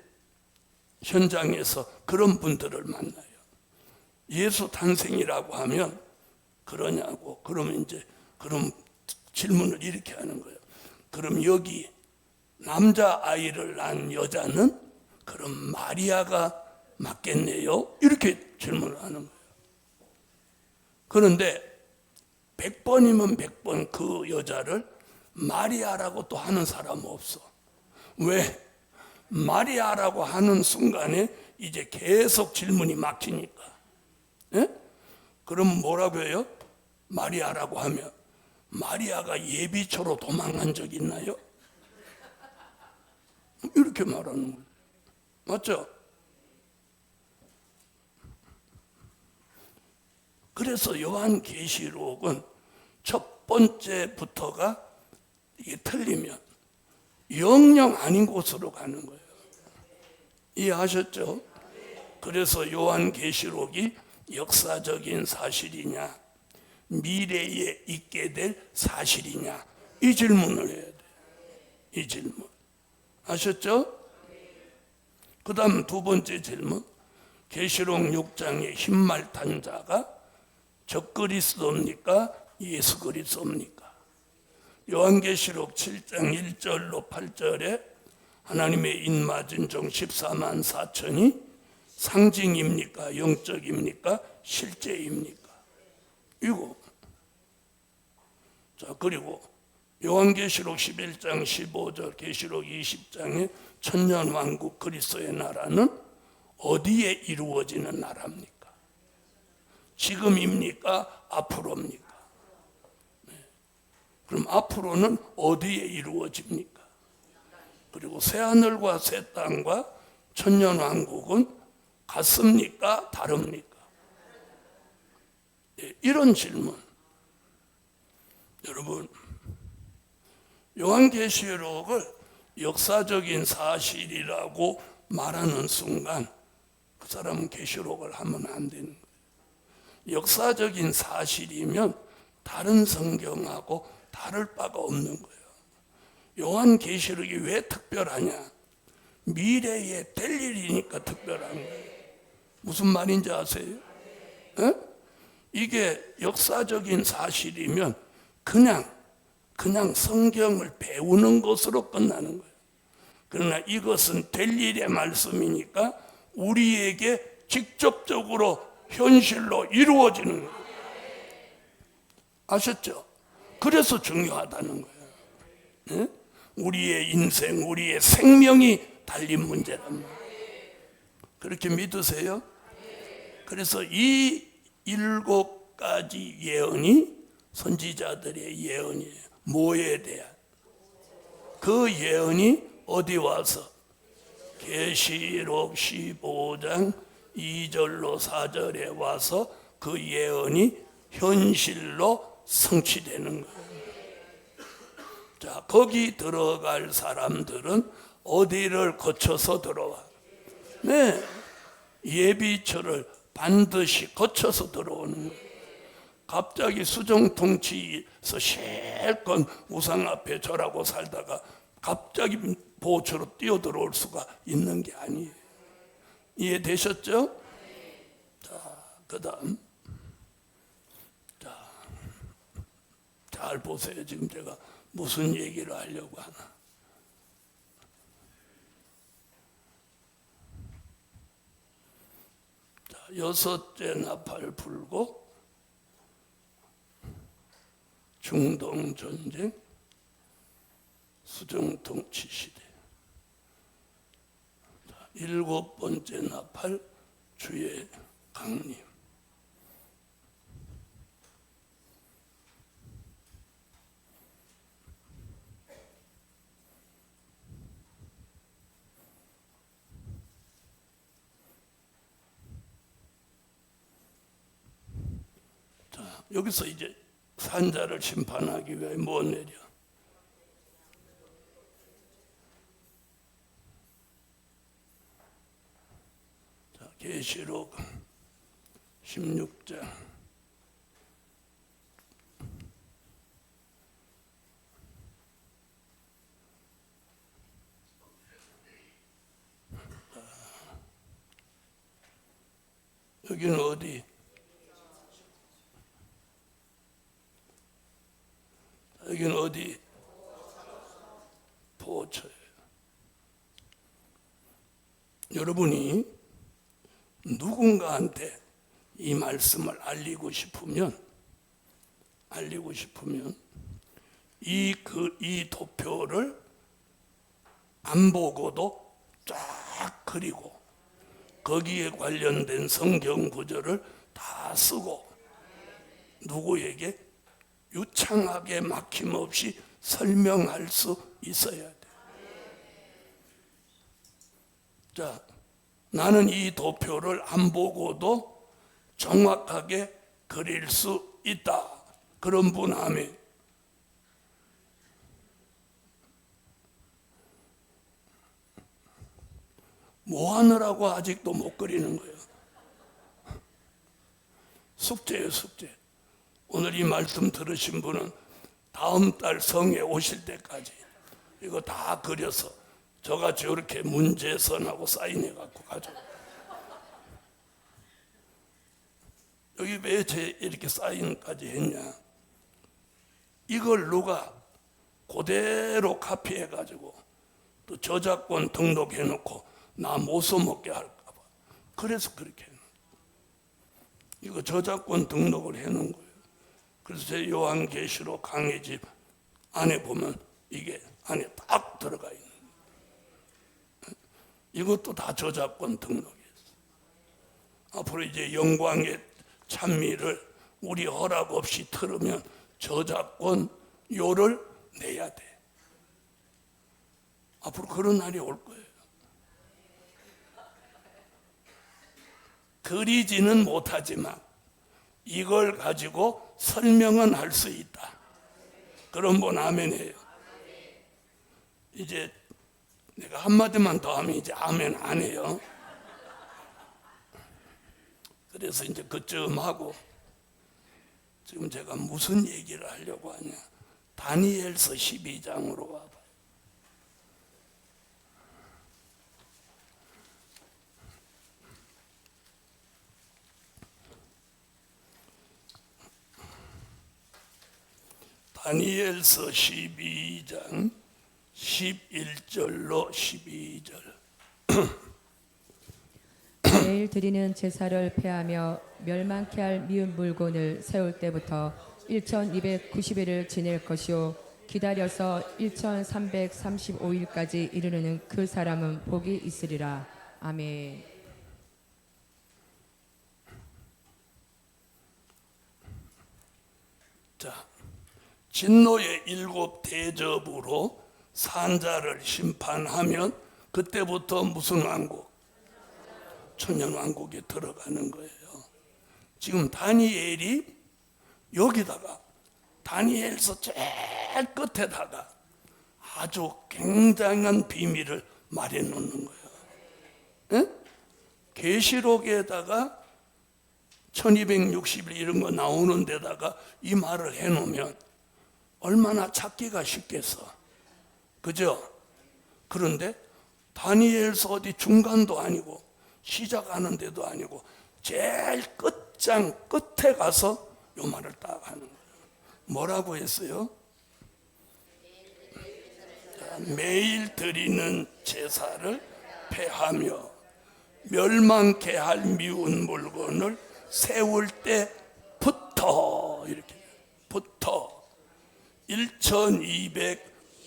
현장에서 그런 분들을 만나요. 예수 탄생이라고 하면 그러냐고. 그러면 이제 그럼 질문을 이렇게 하는 거예요. 그럼 여기 남자아이를 낳은 여자는 그럼 마리아가 맞겠네요? 이렇게 질문을 하는 거예요. 그런데 100번이면 100번 그 여자를 마리아라고 또 하는 사람은 없어. 왜? 마리아라고 하는 순간에 이제 계속 질문이 막히니까. 예? 그럼 뭐라고 해요? 마리아라고 하면 마리아가 예비초로 도망간 적 있나요? 이렇게 말하는 거예요. 맞죠? 그래서 요한계시록은 첫 번째부터가 이게 틀리면 영영 아닌 곳으로 가는 거예요. 이해하셨죠? 그래서 요한계시록이 역사적인 사실이냐 미래에 있게 될 사실이냐 이 질문을 해야 돼요. 이 질문 아셨죠? 그 다음 두 번째 질문. 계시록 6장의 흰말 탄 자가 적그리스도입니까? 예수 그리스도입니까? 요한계시록 7장 1절로 8절에 하나님의 인마진 종 14만 4천이 상징입니까? 영적입니까? 실제입니까? 이거. 자, 그리고 요한계시록 11장 15절, 계시록 20장에 천년왕국 그리스도의 나라는 어디에 이루어지는 나라입니까? 지금입니까? 앞으로입니까? 네. 그럼 앞으로는 어디에 이루어집니까? 그리고 새하늘과 새 땅과 천년왕국은 같습니까? 다릅니까? 네, 이런 질문. 여러분, 요한계시록을 역사적인 사실이라고 말하는 순간 그 사람은 계시록을 하면 안 되는 거예요. 역사적인 사실이면 다른 성경하고 다를 바가 없는 거예요. 요한계시록이 왜 특별하냐? 미래에 될 일이니까 특별한 거예요. 무슨 말인지 아세요? 에? 이게 역사적인 사실이면 그냥 성경을 배우는 것으로 끝나는 거예요. 그러나 이것은 될 일의 말씀이니까 우리에게 직접적으로 현실로 이루어지는 거예요. 아셨죠? 그래서 중요하다는 거예요. 네? 우리의 인생, 우리의 생명이 달린 문제란 말이에요. 그렇게 믿으세요? 그래서 이 7가지 예언이 선지자들의 예언이에요. 뭐에 대한? 그 예언이 어디 와서? 계시록 15장 2절로 4절에 와서 그 예언이 현실로 성취되는 거예요. 자, 거기 들어갈 사람들은 어디를 거쳐서 들어와? 네, 예비처를 반드시 거쳐서 들어오는 거예요. 갑자기 수정통치에서 실컷 우상 앞에 절하고 살다가 갑자기 보초로 뛰어들어올 수가 있는 게 아니에요. 이해되셨죠? 자, 그 다음. 자, 잘 보세요. 지금 제가 무슨 얘기를 하려고 하나. 자, 6째 나팔 불고 중동 전쟁, 수정통치 시대. 7번째 나팔, 주의 강림. 자, 여기서 이제 산자를 심판하기 위해 뭐 내려? 자, 계시록 16장 여기는 어디? 여기는 어디? 보초예요. 여러분이 누군가한테 이 말씀을 알리고 싶으면 이 도표를 안 보고도 쫙 그리고 거기에 관련된 성경 구절을 다 쓰고 누구에게 유창하게 막힘없이 설명할 수 있어야 돼. 자, 나는 이 도표를 안 보고도 정확하게 그릴 수 있다. 그런 분 아멘. 뭐 하느라고 아직도 못 그리는 거예요? 숙제예요, 숙제. 오늘 이 말씀 들으신 분은 다음 달 성에 오실 때까지 이거 다 그려서 저같이 이렇게 문제선하고 사인해 갖고 가죠. 여기 왜 이렇게 사인까지 했냐? 이걸 누가 그대로 카피해 가지고 또 저작권 등록해 놓고 나 못 써먹게 할까 봐. 그래서 그렇게 해놓은 이거 저작권 등록을 해 놓은 거예요. 그래서 제 요한계시록 강의 집 안에 보면 이게 안에 딱 들어가 있는 거예요. 이것도 다 저작권 등록이었어요. 앞으로 이제 영광의 찬미를 우리 허락 없이 틀으면 저작권료를 내야 돼. 앞으로 그런 날이 올 거예요. 그리지는 못하지만 이걸 가지고 설명은 할 수 있다. 그런 분 아멘해요. 이제 내가 한마디만 더 하면 이제 아멘 안 해요. 그래서 이제 그쯤 하고, 지금 제가 무슨 얘기를 하려고 하냐. 다니엘서 12장으로 와봐. 다니엘서 12장 11절로 12절. 매일 드리는 제사를 폐하며 멸망케 할 미운 물건을 세울 때부터 1290일을 지낼 것이요 기다려서 1335일까지 이르는 그 사람은 복이 있으리라. 아멘. 자, 진노의 7 대접으로 산자를 심판하면 그때부터 무슨 왕국? 천년왕국에 들어가는 거예요. 지금 다니엘이 여기다가 다니엘서 제일 끝에다가 아주 굉장한 비밀을 말해 놓는 거예요. 예? 계시록에다가 1260일 이런 거 나오는 데다가 이 말을 해 놓으면 얼마나 찾기가 쉽겠어. 그죠? 그런데 다니엘서 어디 중간도 아니고 시작하는 데도 아니고 제일 끝장 끝에 가서 요 말을 딱 하는 거예요. 뭐라고 했어요? 자, 매일 드리는 제사를 폐하며 멸망케 할 미운 물건을 세울 때부터 이렇게 부터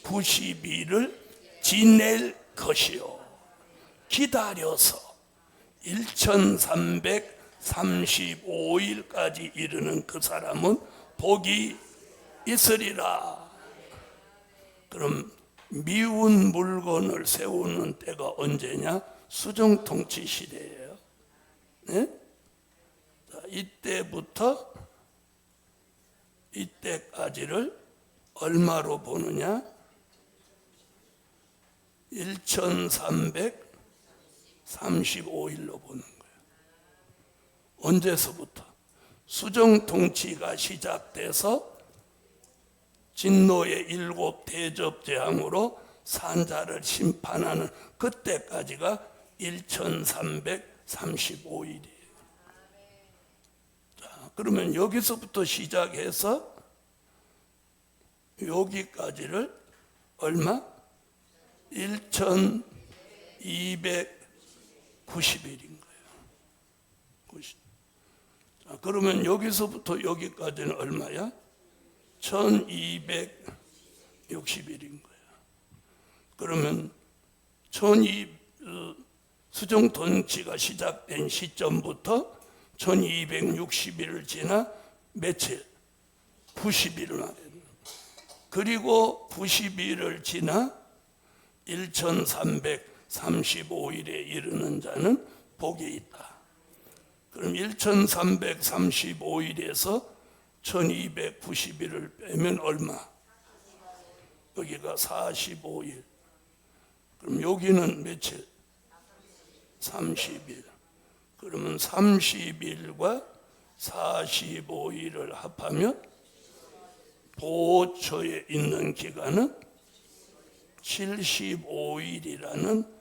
1290일을 지낼 것이요 기다려서 1335일까지 이르는 그 사람은 복이 있으리라. 그럼 미운 물건을 세우는 때가 언제냐? 수정통치 시대예요. 네? 자, 이때부터 이때까지를 얼마로 보느냐? 1335일로 보는 거예요. 언제서부터? 수정통치가 시작돼서 진노의 7 대접재앙으로 산자를 심판하는 그때까지가 1335일이에요. 자, 그러면 여기서부터 시작해서 여기까지를 얼마? 1290일인 거예요. 90. 자, 그러면 여기서부터 여기까지는 얼마야? 1260일인 거예요. 그러면 수정통치가 시작된 시점부터 1260일을 지나 며칠? 90일을 말해요. 그리고 90일을 지나 1335일에 이르는 자는 복이 있다. 그럼 1335일에서 1290일을 빼면 얼마? 여기가 45일. 그럼 여기는 며칠? 30일. 그러면 30일과 45일을 합하면 보호처에 있는 기간은 75일이라는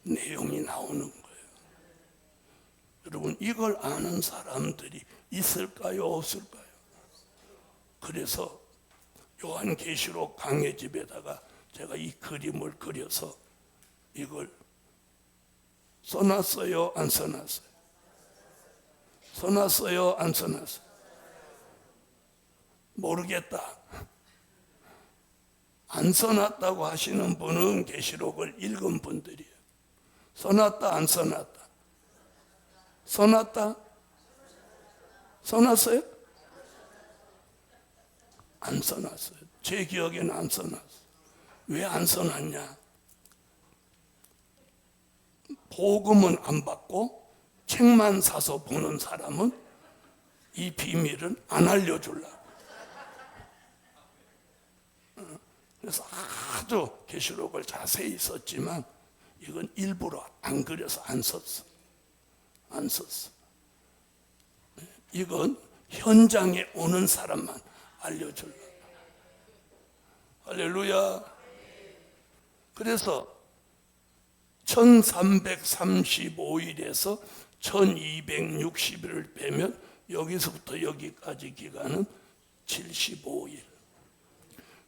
내용이 나오는 거예요. 여러분, 이걸 아는 사람들이 있을까요? 없을까요? 그래서 요한계시록 강해집에다가 제가 이 그림을 그려서 이걸 써놨어요? 안 써놨어요? 써놨어요? 안 써놨어요? 모르겠다. 안 써놨다고 하시는 분은 계시록을 읽은 분들이에요. 써놨다 안 써놨다? 써놨다? 써놨어요? 안 써놨어요. 제 기억에는 안 써놨어요. 왜 안 써놨냐? 복음은 안 받고 책만 사서 보는 사람은 이 비밀을 안 알려주려고. 그래서 아주 계시록을 자세히 썼지만 이건 일부러 안 그려서 안 썼어. 안 썼어. 이건 현장에 오는 사람만 알려주려고. 할렐루야. 그래서 1335일에서 1260일을 빼면 여기서부터 여기까지 기간은 75일.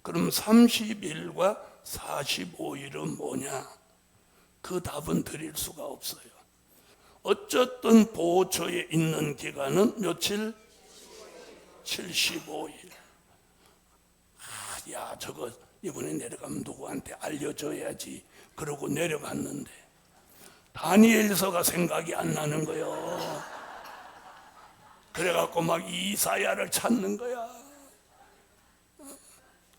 그럼 30일과 45일은 뭐냐? 그 답은 드릴 수가 없어요. 어쨌든 보호처에 있는 기간은 며칠? 75일. 야, 저거 이번에 내려가면 누구한테 알려줘야지. 그러고 내려갔는데 다니엘서가 생각이 안 나는 거요. 그래갖고 막 이사야를 찾는 거야.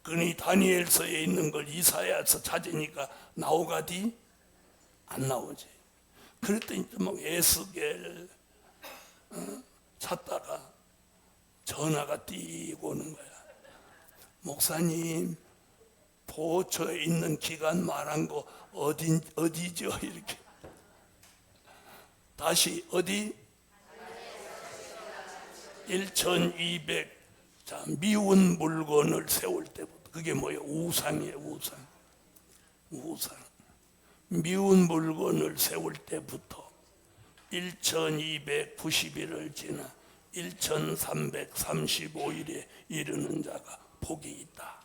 그러니 다니엘서에 있는 걸 이사야서 찾으니까 나오가디? 안 나오지. 그랬더니 뭐 에스겔 찾다가 전화가 띄고 오는 거야. 목사님, 보호처에 있는 기간 말한 거 어디죠? 이렇게. 다시 어디? 1200. 자, 미운 물건을 세울 때부터. 그게 뭐예요? 우상이에요, 우상. 우상. 미운 물건을 세울 때부터 1290일을 지나 1335일에 이르는 자가 복이 있다.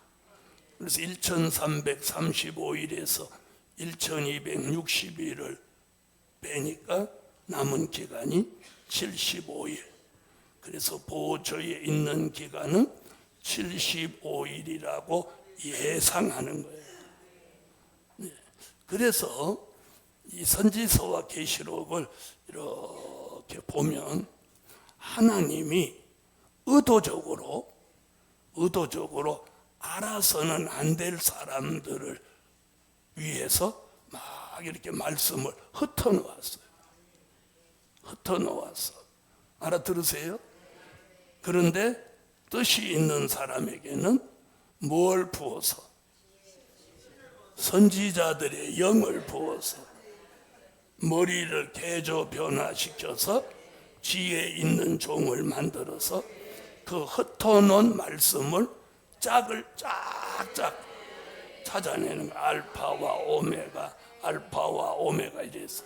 그래서 1335일에서 1260일을 빼니까 남은 기간이 75일. 그래서 보호처에 있는 기간은 75일이라고 예상하는 거예요. 네. 그래서 이 선지서와 계시록을 이렇게 보면 하나님이 의도적으로 알아서는 안 될 사람들을 위해서 막 이렇게 말씀을 흩어놓았어요. 흩어놓았어. 알아들으세요? 그런데 뜻이 있는 사람에게는 뭘 부어서? 선지자들의 영을 부어서 머리를 개조 변화시켜서 지혜 있는 종을 만들어서 그 흩어놓은 말씀을 짝을 짝짝 찾아내는 알파와 오메가, 알파와 오메가 이래서.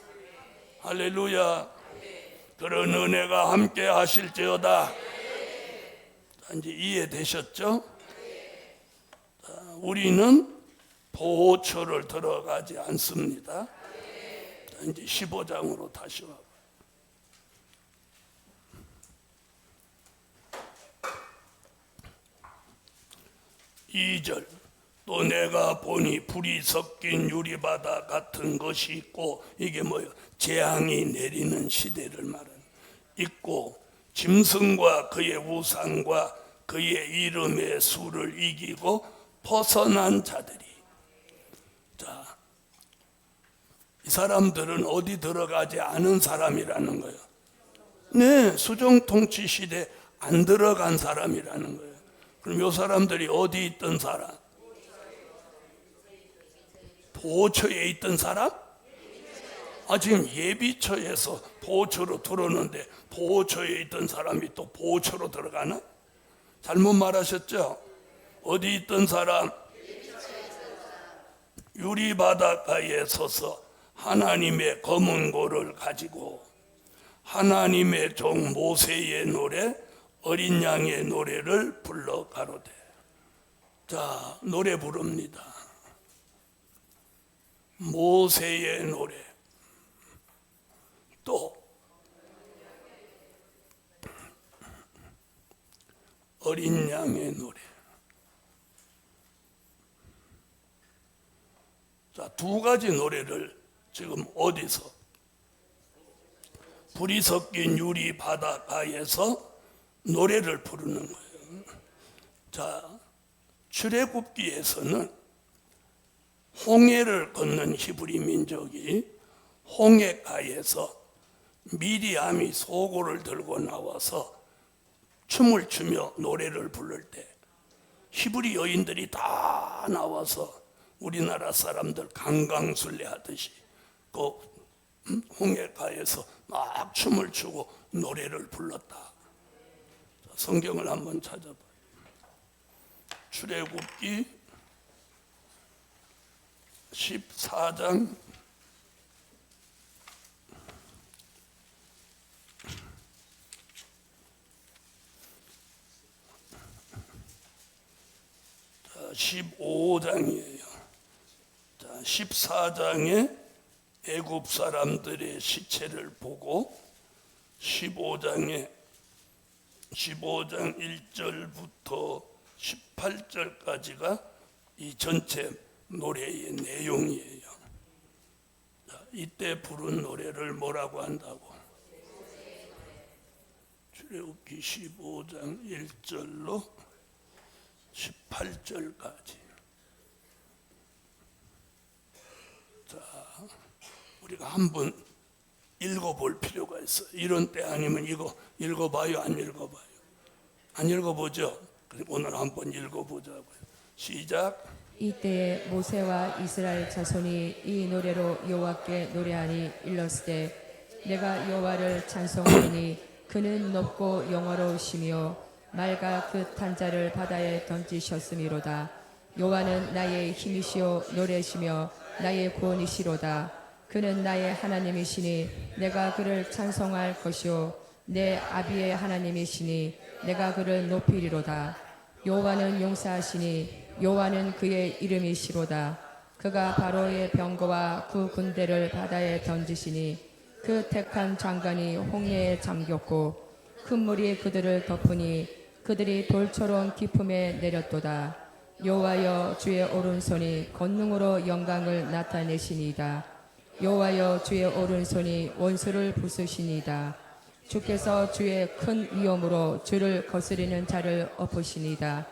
할렐루야. 그런 은혜가 함께 하실지어다. 이제 이해되셨죠? 우리는 보호처를 들어가지 않습니다. 이제 15장으로 다시 와. 2절. 또 내가 보니 불이 섞인 유리바다 같은 것이 있고, 이게 뭐예요? 재앙이 내리는 시대를 말하는 있고, 짐승과 그의 우상과 그의 이름의 수를 이기고 벗어난 자들이. 자, 이 사람들은 어디 들어가지 않은 사람이라는 거예요. 네, 수정통치 시대 안 들어간 사람이라는 거예요. 그럼 이 사람들이 어디 있던 사람? 보호처에 있던 사람? 지금 예비처에서 보호처로 들어오는데 보호처에 있던 사람이 또 보호처로 들어가나? 잘못 말하셨죠? 어디 있던 사람? 유리바닷가에 서서 하나님의 검은 고를 가지고 하나님의 종 모세의 노래, 어린 양의 노래를 불러 가로되. 자, 노래 부릅니다. 모세의 노래. 또 어린 양의 노래. 자, 두 가지 노래를 지금 어디서? 불이 섞인 유리 바닷가에서 노래를 부르는 거예요. 자, 출애굽기에서는 홍해를 건넌 히브리 민족이 홍해가에서 미리암이 소고를 들고 나와서 춤을 추며 노래를 부를 때 히브리 여인들이 다 나와서 우리나라 사람들 강강술래 하듯이 그 홍해가에서 막 춤을 추고 노래를 불렀다. 성경을 한번 찾아봐요. 출애굽기 14장 15장이에요. 14장에 애굽 사람들의 시체를 보고 15장 1절부터 18절까지가 이 전체 노래의 내용이에요. 이때 부른 노래를 뭐라고 한다고? 출애굽기 15장 1절로 18절까지. 자, 우리가 한번 읽어볼 필요가 있어. 이런 때 아니면 이거 읽어봐요, 안 읽어봐요? 안 읽어보죠? 그리고 오늘 한번 읽어보자고요. 시작. 이때에 모세와 이스라엘 자손이 이 노래로 여호와께 노래하니 일렀으되 내가 여호와를 찬송하리니 그는 높고 영화로우시며 맑아 그 탄자를 바다에 던지셨음이로다. 여호와는 나의 힘이시요 노래시며 나의 구원이시로다. 그는 나의 하나님이시니 내가 그를 찬송할 것이요 내 아비의 하나님이시니 내가 그를 높이리로다. 여호와는 용사하시니 여호와는 그의 이름이시로다. 그가 바로의 병거와 그 군대를 바다에 던지시니 그 택한 장관이 홍해에 잠겼고 큰 물이 그들을 덮으니 그들이 돌처럼 깊음에 내렸도다. 여호와여 주의 오른손이 권능으로 영광을 나타내시니이다. 여호와여 주의 오른손이 원수를 부수시니이다. 주께서 주의 큰 위엄으로 주를 거스리는 자를 엎으시니이다.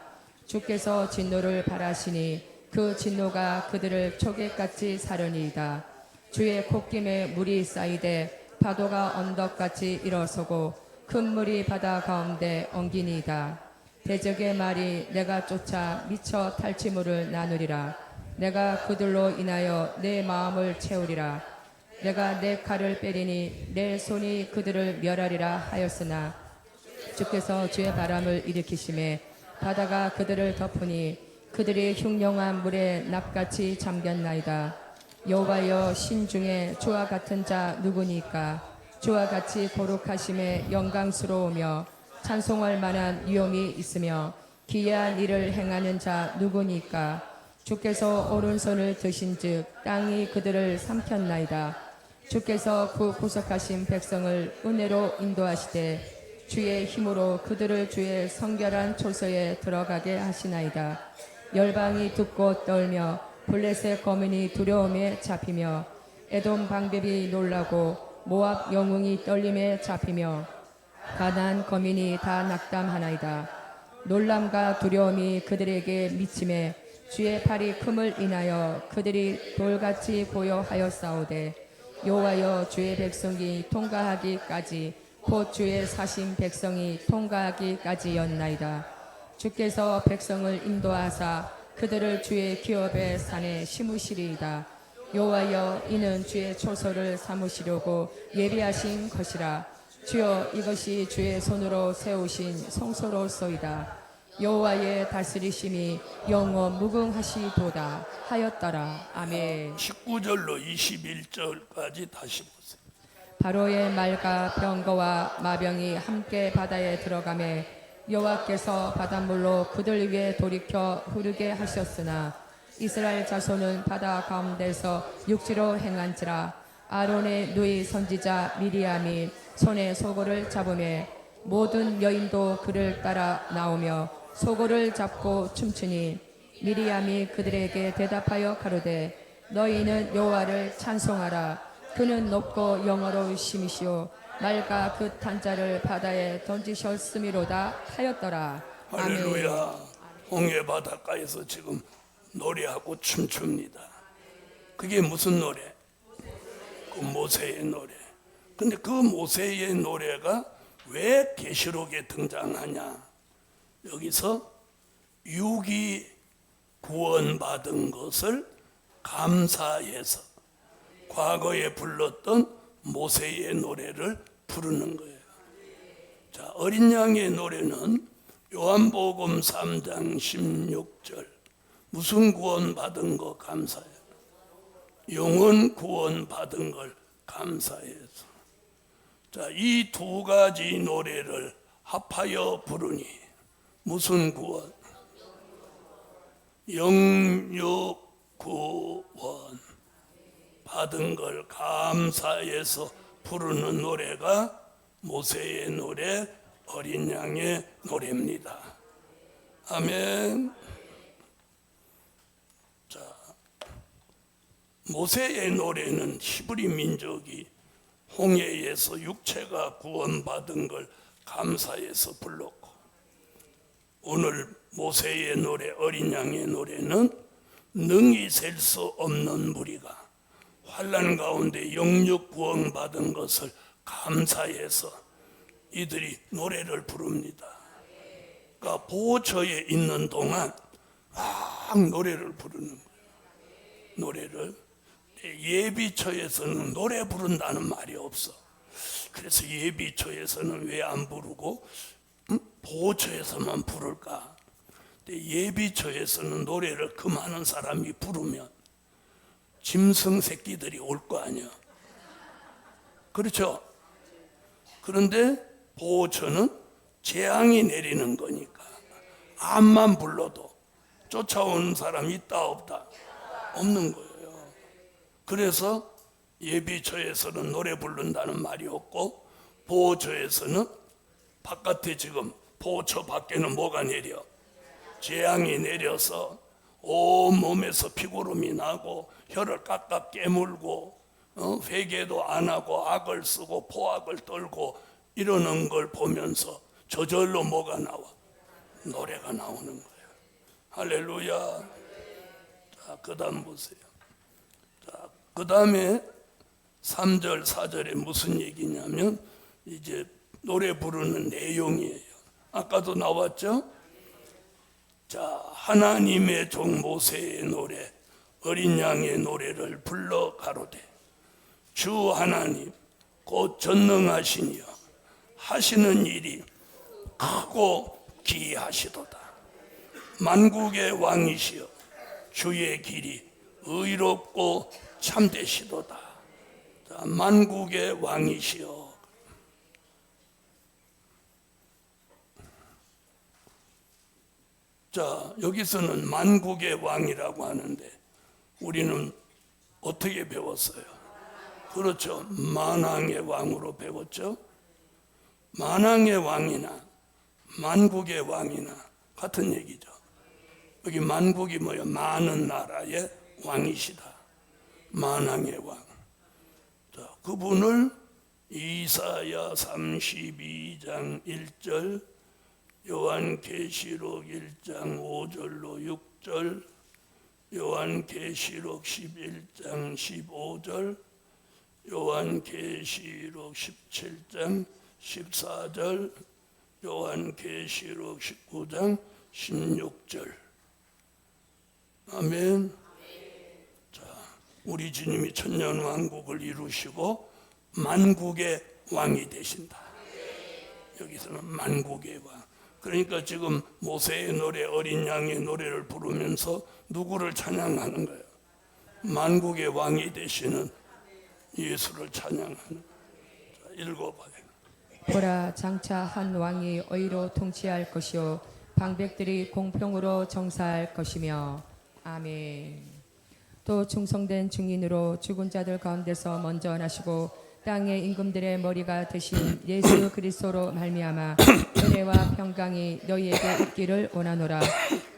주께서 진노를 발하시니 그 진노가 그들을 초계같이 사르니이다. 주의 콧김에 물이 쌓이되 파도가 언덕같이 일어서고 큰 물이 바다 가운데 엉기니이다. 대적의 말이 내가 쫓아 미쳐 탈취물을 나누리라. 내가 그들로 인하여 내 마음을 채우리라. 내가 내 칼을 빼리니 내 손이 그들을 멸하리라 하였으나 주께서 주의 바람을 일으키심에 바다가 그들을 덮으니 그들이 흉령한 물에 납같이 잠겼나이다. 여호와여 신중에 주와 같은 자 누구니까? 주와 같이 거룩하심에 영광스러우며 찬송할 만한 위엄이 있으며 기이한 일을 행하는 자 누구니까? 주께서 오른손을 드신즉 땅이 그들을 삼켰나이다. 주께서 그 구속하신 백성을 은혜로 인도하시되 주의 힘으로 그들을 주의 성결한 초소에 들어가게 하시나이다. 열방이 듣고 떨며 블레셋 거민이 두려움에 잡히며 에돔 방백이 놀라고 모압 영웅이 떨림에 잡히며 가나안 거민이 다 낙담하나이다. 놀람과 두려움이 그들에게 미침에 주의 팔이 큼을 인하여 그들이 돌같이 고요하였사오되 여호와여 주의 백성이 통과하기까지 곧 주의 사신 백성이 통과하기까지였나이다. 주께서 백성을 인도하사 그들을 주의 기업의 산에 심으시리이다. 여호와여 이는 주의 초소를 삼으시려고 예비하신 것이라. 주여 이것이 주의 손으로 세우신 성소로소이다. 여호와의 다스리심이 영원 무궁하시도다 하였더라. 아멘. 19절로 21절까지 다시 보세요. 바로의 말과 병거와 마병이 함께 바다에 들어가매 여호와께서 바닷물로 그들 위에 돌이켜 흐르게 하셨으나 이스라엘 자손은 바다 가운데서 육지로 행한지라. 아론의 누이 선지자 미리암이 손에 소고를 잡으매 모든 여인도 그를 따라 나오며 소고를 잡고 춤추니 미리암이 그들에게 대답하여 가로되 너희는 여호와를 찬송하라. 그는 높고 영어로우심이시오 맑아 그 탄자를 바다에 던지셨음이로다 하였더라. 아멘. 할렐루야. 홍해 바닷가에서 지금 노래하고 춤춥니다. 그게 무슨 노래? 그 모세의 노래. 근데 그 모세의 노래가 왜 계시록에 등장하냐? 여기서 육이 구원받은 것을 감사해서 과거에 불렀던 모세의 노래를 부르는 거예요. 자, 어린 양의 노래는 요한복음 3장 16절. 무슨 구원받은 거 감사해요? 영혼 구원받은 걸 감사해서. 자, 이 두 가지 노래를 합하여 부르니 무슨 구원? 영육 구원 받은 걸 감사해서 부르는 노래가 모세의 노래, 어린 양의 노래입니다. 아멘. 자, 모세의 노래는 히브리 민족이 홍해에서 육체가 구원받은 걸 감사해서 불렀고, 오늘 모세의 노래, 어린 양의 노래는 능히 셀 수 없는 무리가 환난 가운데 영육 구원받은 것을 감사해서 이들이 노래를 부릅니다. 그러니까 보호처에 있는 동안 막 노래를 부르는 거예요. 노래를. 예비처에서는 노래 부른다는 말이 없어. 그래서 예비처에서는 왜 안 부르고 보호처에서만 부를까? 예비처에서는 노래를 그 많은 사람이 부르면 짐승 새끼들이 올 거 아니야. 그렇죠? 그런데 보호처는 재앙이 내리는 거니까 암만 불러도 쫓아오는 사람이 있다 없다? 없는 거예요. 그래서 예비처에서는 노래 부른다는 말이 없고, 보호처에서는 바깥에 지금 보호처 밖에는 뭐가 내려? 재앙이 내려서 온 몸에서 피고름이 나고 혀를 깍깍 깨물고 회개도 안 하고 악을 쓰고 포악을 떨고 이러는 걸 보면서 저절로 뭐가 나와? 노래가 나오는 거예요. 할렐루야. 자, 그 다음 보세요. 자, 그 다음에 3절 4절에 무슨 얘기냐면 이제 노래 부르는 내용이에요. 아까도 나왔죠? 자, 하나님의 종 모세의 노래, 어린 양의 노래를 불러 가로되 주 하나님 곧 전능하시니여 하시는 일이 크고 기이하시도다. 만국의 왕이시여 주의 길이 의롭고 참되시도다. 자, 만국의 왕이시여. 자, 여기서는 만국의 왕이라고 하는데 우리는 어떻게 배웠어요? 그렇죠. 만왕의 왕으로 배웠죠. 만왕의 왕이나 만국의 왕이나 같은 얘기죠. 여기 만국이 뭐예요? 많은 나라의 왕이시다. 만왕의 왕. 자, 그분을 이사야 32장 1절, 요한계시록 1장 5절로 6절, 요한계시록 11장 15절, 요한계시록 17장 14절, 요한계시록 19장 16절. 아멘. 자, 우리 주님이 천년왕국을 이루시고 만국의 왕이 되신다. 여기서는 만국의 왕. 그러니까 지금 모세의 노래, 어린 양의 노래를 부르면서 누구를 찬양하는 거예요? 만국의 왕이 되시는 예수를 찬양하는 거예요. 자, 읽어봐요. 보라, 장차 한 왕이 의로 통치할 것이요 방백들이 공평으로 정사할 것이며. 아멘. 또 충성된 증인으로 죽은 자들 가운데서 먼저 나시고 땅의 임금들의 머리가 되신 예수 그리스도로 말미암아 은혜와 평강이 너희에게 있기를 원하노라.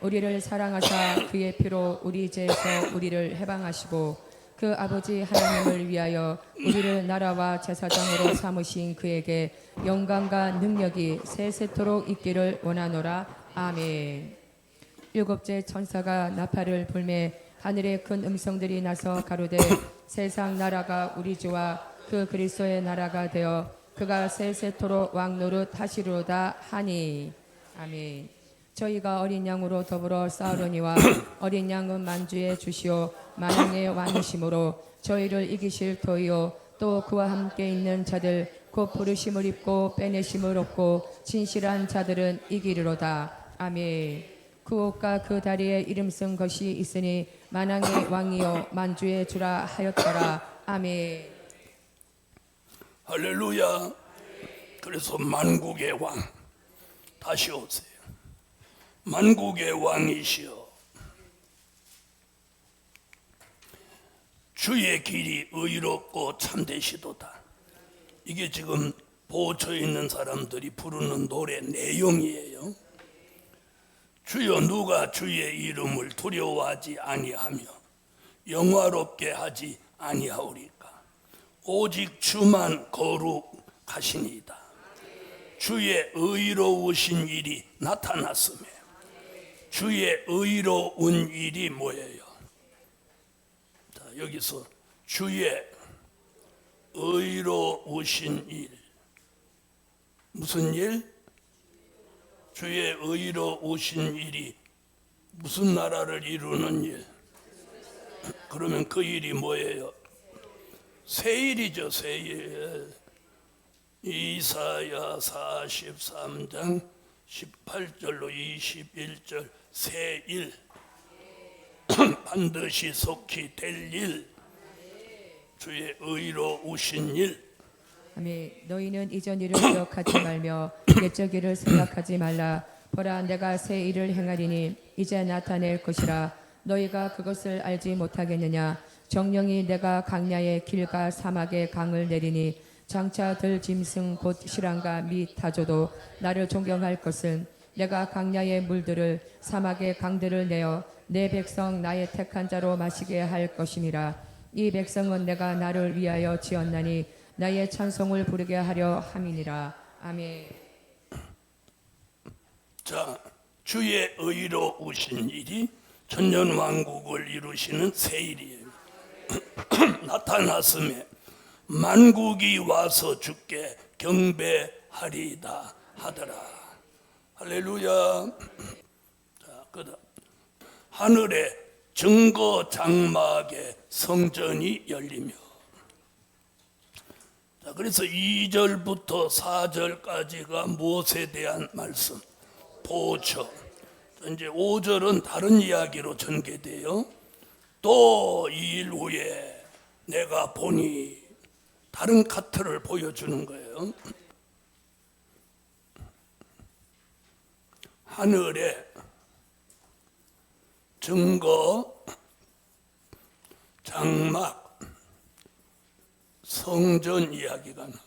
우리를 사랑하사 그의 피로 우리 죄에서 우리를 해방하시고 그 아버지 하나님을 위하여 우리를 나라와 제사장으로 삼으신 그에게 영광과 능력이 세세토록 있기를 원하노라. 아멘. 일곱째 천사가 나팔을 불매 하늘의 큰 음성들이 나서 가로되 세상 나라가 우리 주와 그 그리스도의 나라가 되어 그가 세세토록 왕노릇 하시리로다 하니. 아멘. 저희가 어린 양으로 더불어 싸우려니와 어린 양은 만주의 주시오 만왕의 왕이심으로 저희를 이기실 터이요 또 그와 함께 있는 자들 곧 부르심을 입고 빼내심을 얻고 진실한 자들은 이기리로다. 아멘. 그 옷과 그 다리에 이름 쓴 것이 있으니 만왕의 왕이요 만주의 주라 하였더라. 아멘. 할렐루야. 그래서 만국의 왕 다시 오세요. 만국의 왕이시여 주의 길이 의롭고 참되시도다. 이게 지금 보초에 있는 사람들이 부르는 노래 내용이에요. 주여 누가 주의 이름을 두려워하지 아니하며 영화롭게 하지 아니하오리까. 오직 주만 거룩하시니이다. 주의 의로우신 일이 나타났으며 주의 의로운 일이 뭐예요? 자, 여기서 주의 의로우신 일 무슨 일? 주의 의로우신 일이 무슨 나라를 이루는 일? 그러면 그 일이 뭐예요? 새 일이죠. 새 일. 이사야 43장 18절로 21절 새 일. 반드시 속히 될 일. 주의 의로우신 일. 아멘. 너희는 이전 일을 기억하지 말며 옛적 일을 생각하지 말라. 보라 내가 새 일을 행하리니 이제 나타낼 것이라. 너희가 그것을 알지 못하겠느냐. 정령이 내가 강야의 길과 사막의 강을 내리니 장차 들 짐승 곧 실랑과 및 타조도 나를 존경할 것은 내가 강야의 물들을 사막의 강들을 내어 내 백성 나의 택한 자로 마시게 할 것임이라. 이 백성은 내가 나를 위하여 지었나니 나의 찬송을 부르게 하려 함이니라. 아멘. 자, 주의 의로우신 일이 천년왕국을 이루시는 새 일이에요. 나타났음에 만국이 와서 주께 경배하리다 하더라. 할렐루야. 자, 그다음 하늘에 증거 장막의 성전이 열리며. 자, 그래서 2절부터 4절까지가 무엇에 대한 말씀? 보초. 이제 5절은 다른 이야기로 전개돼요. 또 2일 후에 내가 보니 다른 카트를 보여주는 거예요. 하늘에 증거 장막 성전 이야기가 나오는.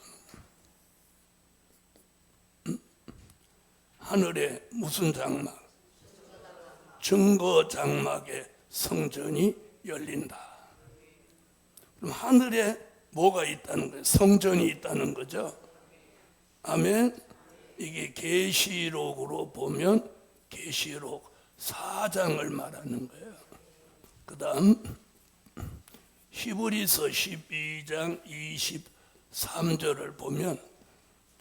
하늘에 무슨 장막? 증거 장막의 성전이 열린다. 그럼 하늘에 뭐가 있다는 거예요? 성전이 있다는 거죠. 아멘. 이게 계시록으로 보면 계시록 4장을 말하는 거예요. 그 다음 히브리서 12장 23절을 보면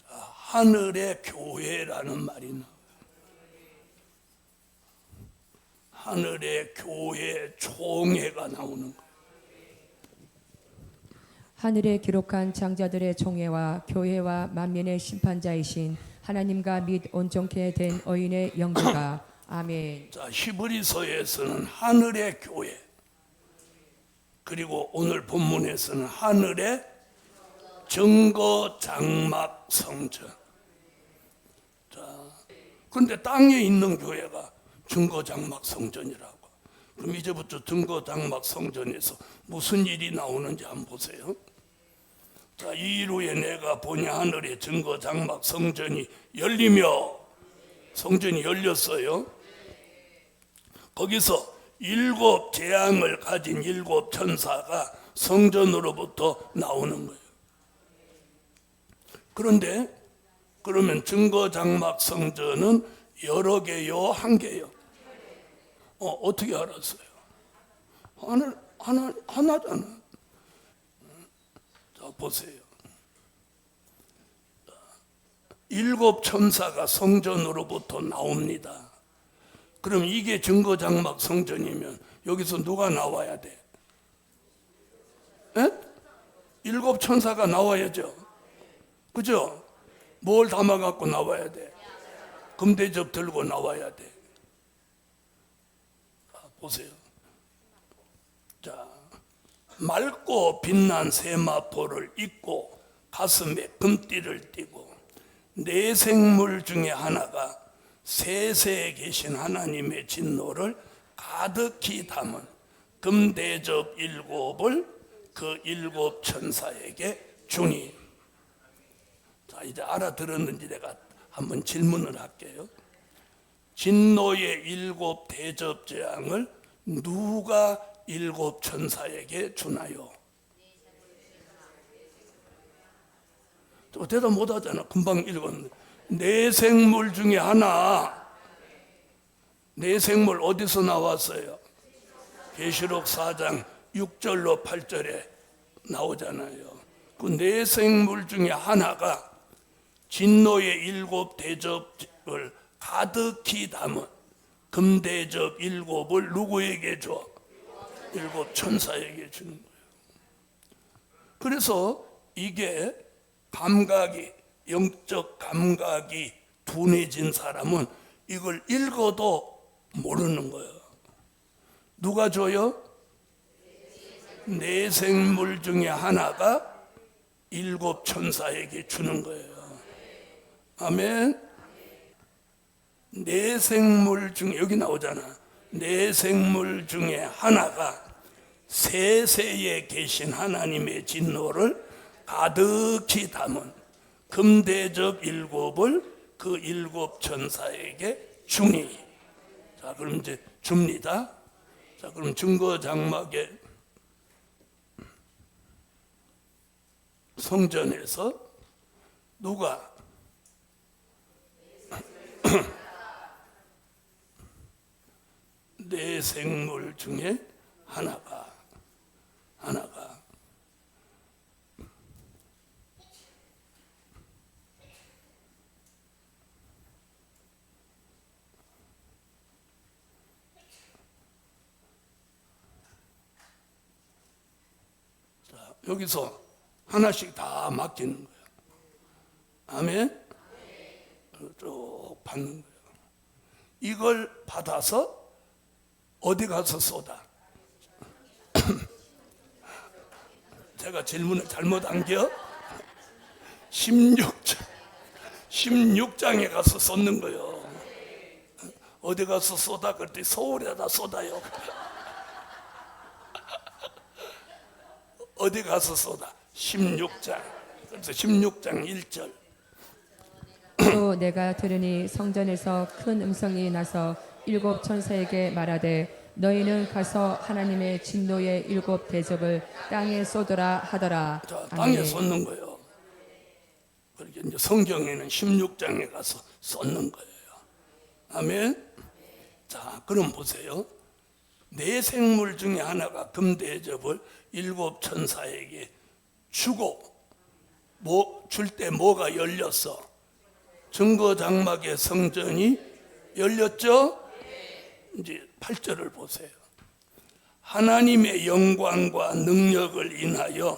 하늘의 교회라는 말이 나와요. 하늘의 교회 총회가 나오는 거예요. 하늘에 기록한 장자들의 총회와 교회와 만민의 심판자이신 하나님과 및 온전케 된 의인의 영주가. 아멘. 자, 히브리서에서는 하늘의 교회, 그리고 오늘 본문에서는 하늘의 증거 장막 성전. 자, 그런데 땅에 있는 교회가 증거 장막 성전이라고. 그럼 이제부터 증거 장막 성전에서 무슨 일이 나오는지 한번 보세요. 자, 이일 후에 내가 보냐 하늘의 증거 장막 성전이 열리며, 성전이 열렸어요. 거기서 7 재앙을 가진 7 천사가 성전으로부터 나오는 거예요. 그런데 그러면 증거 장막 성전은 여러 개요, 한 개요? 어떻게 알았어요? 하나잖아. 자, 보세요. 7 천사가 성전으로부터 나옵니다. 그럼 이게 증거 장막 성전이면 여기서 누가 나와야 돼? 7 천사가 나와야죠. 그죠? 뭘 담아갖고 나와야 돼? 금대접 들고 나와야 돼. 자, 보세요. 자, 맑고 빛난 세마포를 입고 가슴에 금띠를 띠고 네 생물 중에 하나가 세세에 계신 하나님의 진노를 가득히 담은 금대접 7을 그 7 천사에게 주니. 자, 이제 알아들었는지 내가 한번 질문을 할게요. 진노의 7 대접 재앙을 누가 7 천사에게 주나요? 대답 못 하잖아. 금방 읽었는데. 네 생물 중에 하나. 네 생물 어디서 나왔어요? 계시록 4장 6절로 8절에 나오잖아요. 그 네 생물 중에 하나가 진노의 7 대접을 가득히 담은 금대접 7을 누구에게 줘? 7 천사에게 주는 거예요. 그래서 이게 감각이, 영적 감각이 둔해진 사람은 이걸 읽어도 모르는 거예요. 누가 줘요? 네 생물 중에 하나가 7 천사에게 주는 거예요. 아멘. 네 생물 중에, 여기 나오잖아. 네 생물 중에 하나가 세세에 계신 하나님의 진노를 가득히 담은 금대접 7을 그 7 천사에게 주니. 자, 그럼 이제 줍니다. 자, 그럼 증거 장막의 성전에서 누가 네 생물 중에 하나가 자, 여기서 하나씩 다 맡기는 거예요. 아멘. 쭉 받는 거예요. 이걸 받아서 어디 가서 쏟아? 제가 질문을 잘못한 겨? 16장에 가서 쏟는 거예요. 어디 가서 쏟아? 그랬더니 서울에다 쏟아요. 어디 가서 쏟아? 16장. 그래서 16장 1절. 또 내가 들으니 성전에서 큰 음성이 나서 7 천사에게 말하되 너희는 가서 하나님의 진노의 7 대접을 땅에 쏟으라 하더라. 자, 땅에 아멘. 쏟는 거예요. 그렇게 이제 성경에는 16장에 가서 쏟는 거예요. 아멘. 자, 그럼 보세요. 네 생물 중에 하나가 금대접을 7 천사에게 주고 줄 때 뭐가 열렸어? 증거 장막의 성전이 열렸죠? 이제 8절을 보세요. 하나님의 영광과 능력을 인하여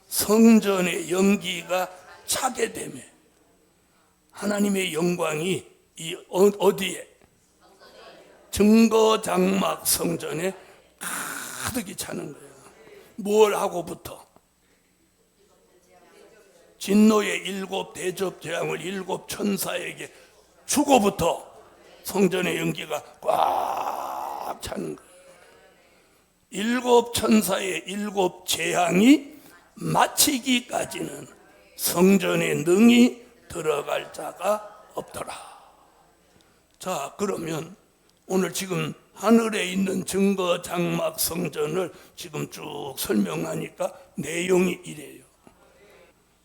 성전의 연기가 차게 되며, 하나님의 영광이 이 어디에? 증거 장막 성전에 가득히 차는 거예요. 뭘 하고부터? 진노의 7 대접 재앙을 7 천사에게 주고부터 성전의 연기가 꽉 차는 거예요. 7 천사의 7 재앙이 마치기까지는 성전에 능히 들어갈 자가 없더라. 자, 그러면 오늘 지금 하늘에 있는 증거 장막 성전을 지금 쭉 설명하니까 내용이 이래요.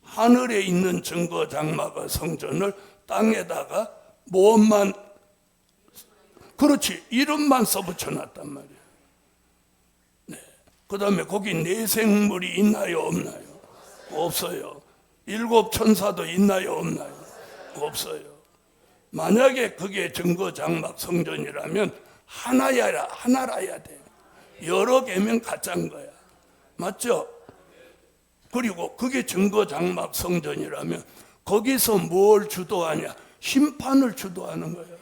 하늘에 있는 증거 장막 성전을 땅에다가 무엇만, 그렇지, 이름만 써붙여 놨단 말이에요. 네. 그 다음에 거기 내생물이 있나요, 없나요? 없어요. 7 천사도 있나요, 없나요? 없어요. 만약에 그게 증거 장막 성전이라면 하나라야 돼. 여러 개면 가짜인 거야. 맞죠? 그리고 그게 증거 장막 성전이라면 거기서 뭘 주도하냐? 심판을 주도하는 거예요.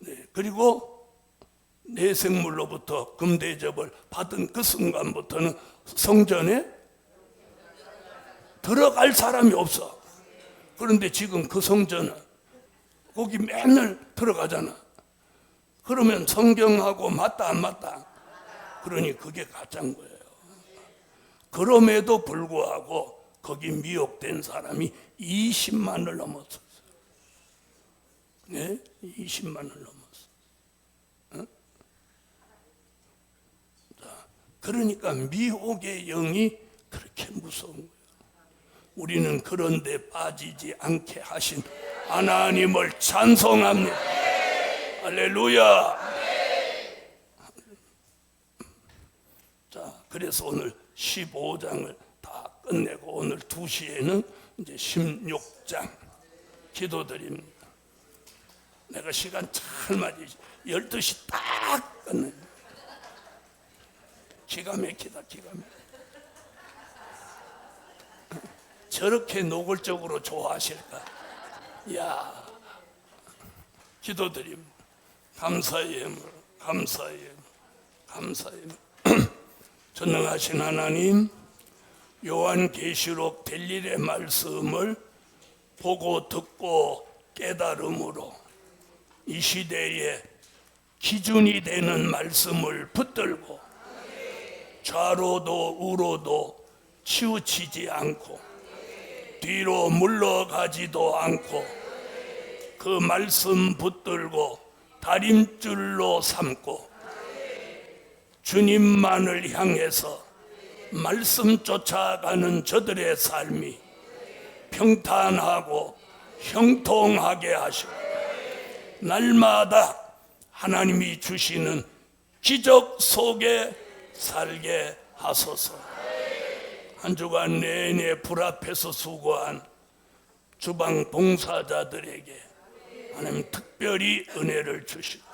네. 그리고 내생물로부터 금대접을 받은 그 순간부터는 성전에 들어갈 사람이 없어. 그런데 지금 그 성전은 거기 맨날 들어가잖아. 그러면 성경하고 맞다 안 맞다? 그러니 그게 가짜인 거예요. 그럼에도 불구하고 거기 미혹된 사람이 20만을 넘었어요. 네? 20만을 넘었어. 어? 자, 그러니까 미혹의 영이 그렇게 무서운 거예요. 우리는 그런 데 빠지지 않게 하신 하나님을 찬송합니다. 할렐루야. 자, 그래서 오늘 15장을 다 끝내고 오늘 2시에는 이제 16장 기도드립니다. 내가 시간 잘 맞이 12시 딱 끝내. 기가 막히다, 기가 막히다. 저렇게 노골적으로 좋아하실까? 야, 기도드립니다. 감사의 예물, 감사의 예물, 감사의 예물. 전능하신 하나님, 요한계시록 델일의 말씀을 보고 듣고 깨달음으로 이 시대에 기준이 되는 말씀을 붙들고 좌로도 우로도 치우치지 않고 뒤로 물러가지도 않고 그 말씀 붙들고 다림줄로 삼고 주님만을 향해서 말씀 쫓아가는 저들의 삶이 평탄하고 형통하게 하시고 날마다 하나님이 주시는 기적 속에 살게 하소서. 한 주간 내내 불 앞에서 수고한 주방 봉사자들에게 하나님 특별히 은혜를 주시고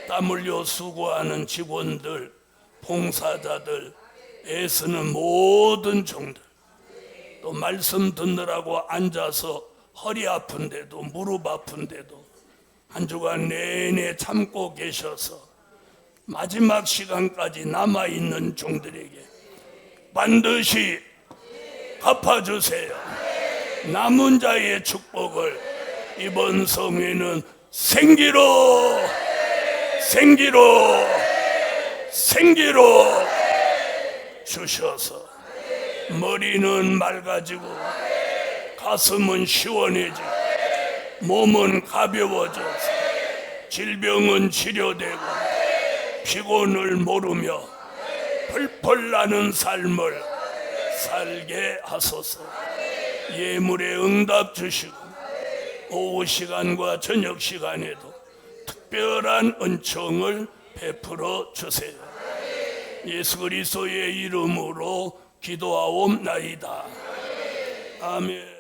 땀 흘려 수고하는 직원들, 봉사자들, 애쓰는 모든 종들, 또 말씀 듣느라고 앉아서 허리 아픈데도 무릎 아픈데도 한 주간 내내 참고 계셔서 마지막 시간까지 남아있는 종들에게 반드시 갚아주세요. 남은 자의 축복을 이번 성회는 생기로 주셔서 머리는 맑아지고 가슴은 시원해지고 몸은 가벼워져서 질병은 치료되고 피곤을 모르며 펄펄 나는 삶을 살게 하소서. 예물의 응답 주시고 오후 시간과 저녁 시간에도 특별한 은총을 베풀어 주세요. 예수 그리스도의 이름으로 기도하옵나이다. 아멘.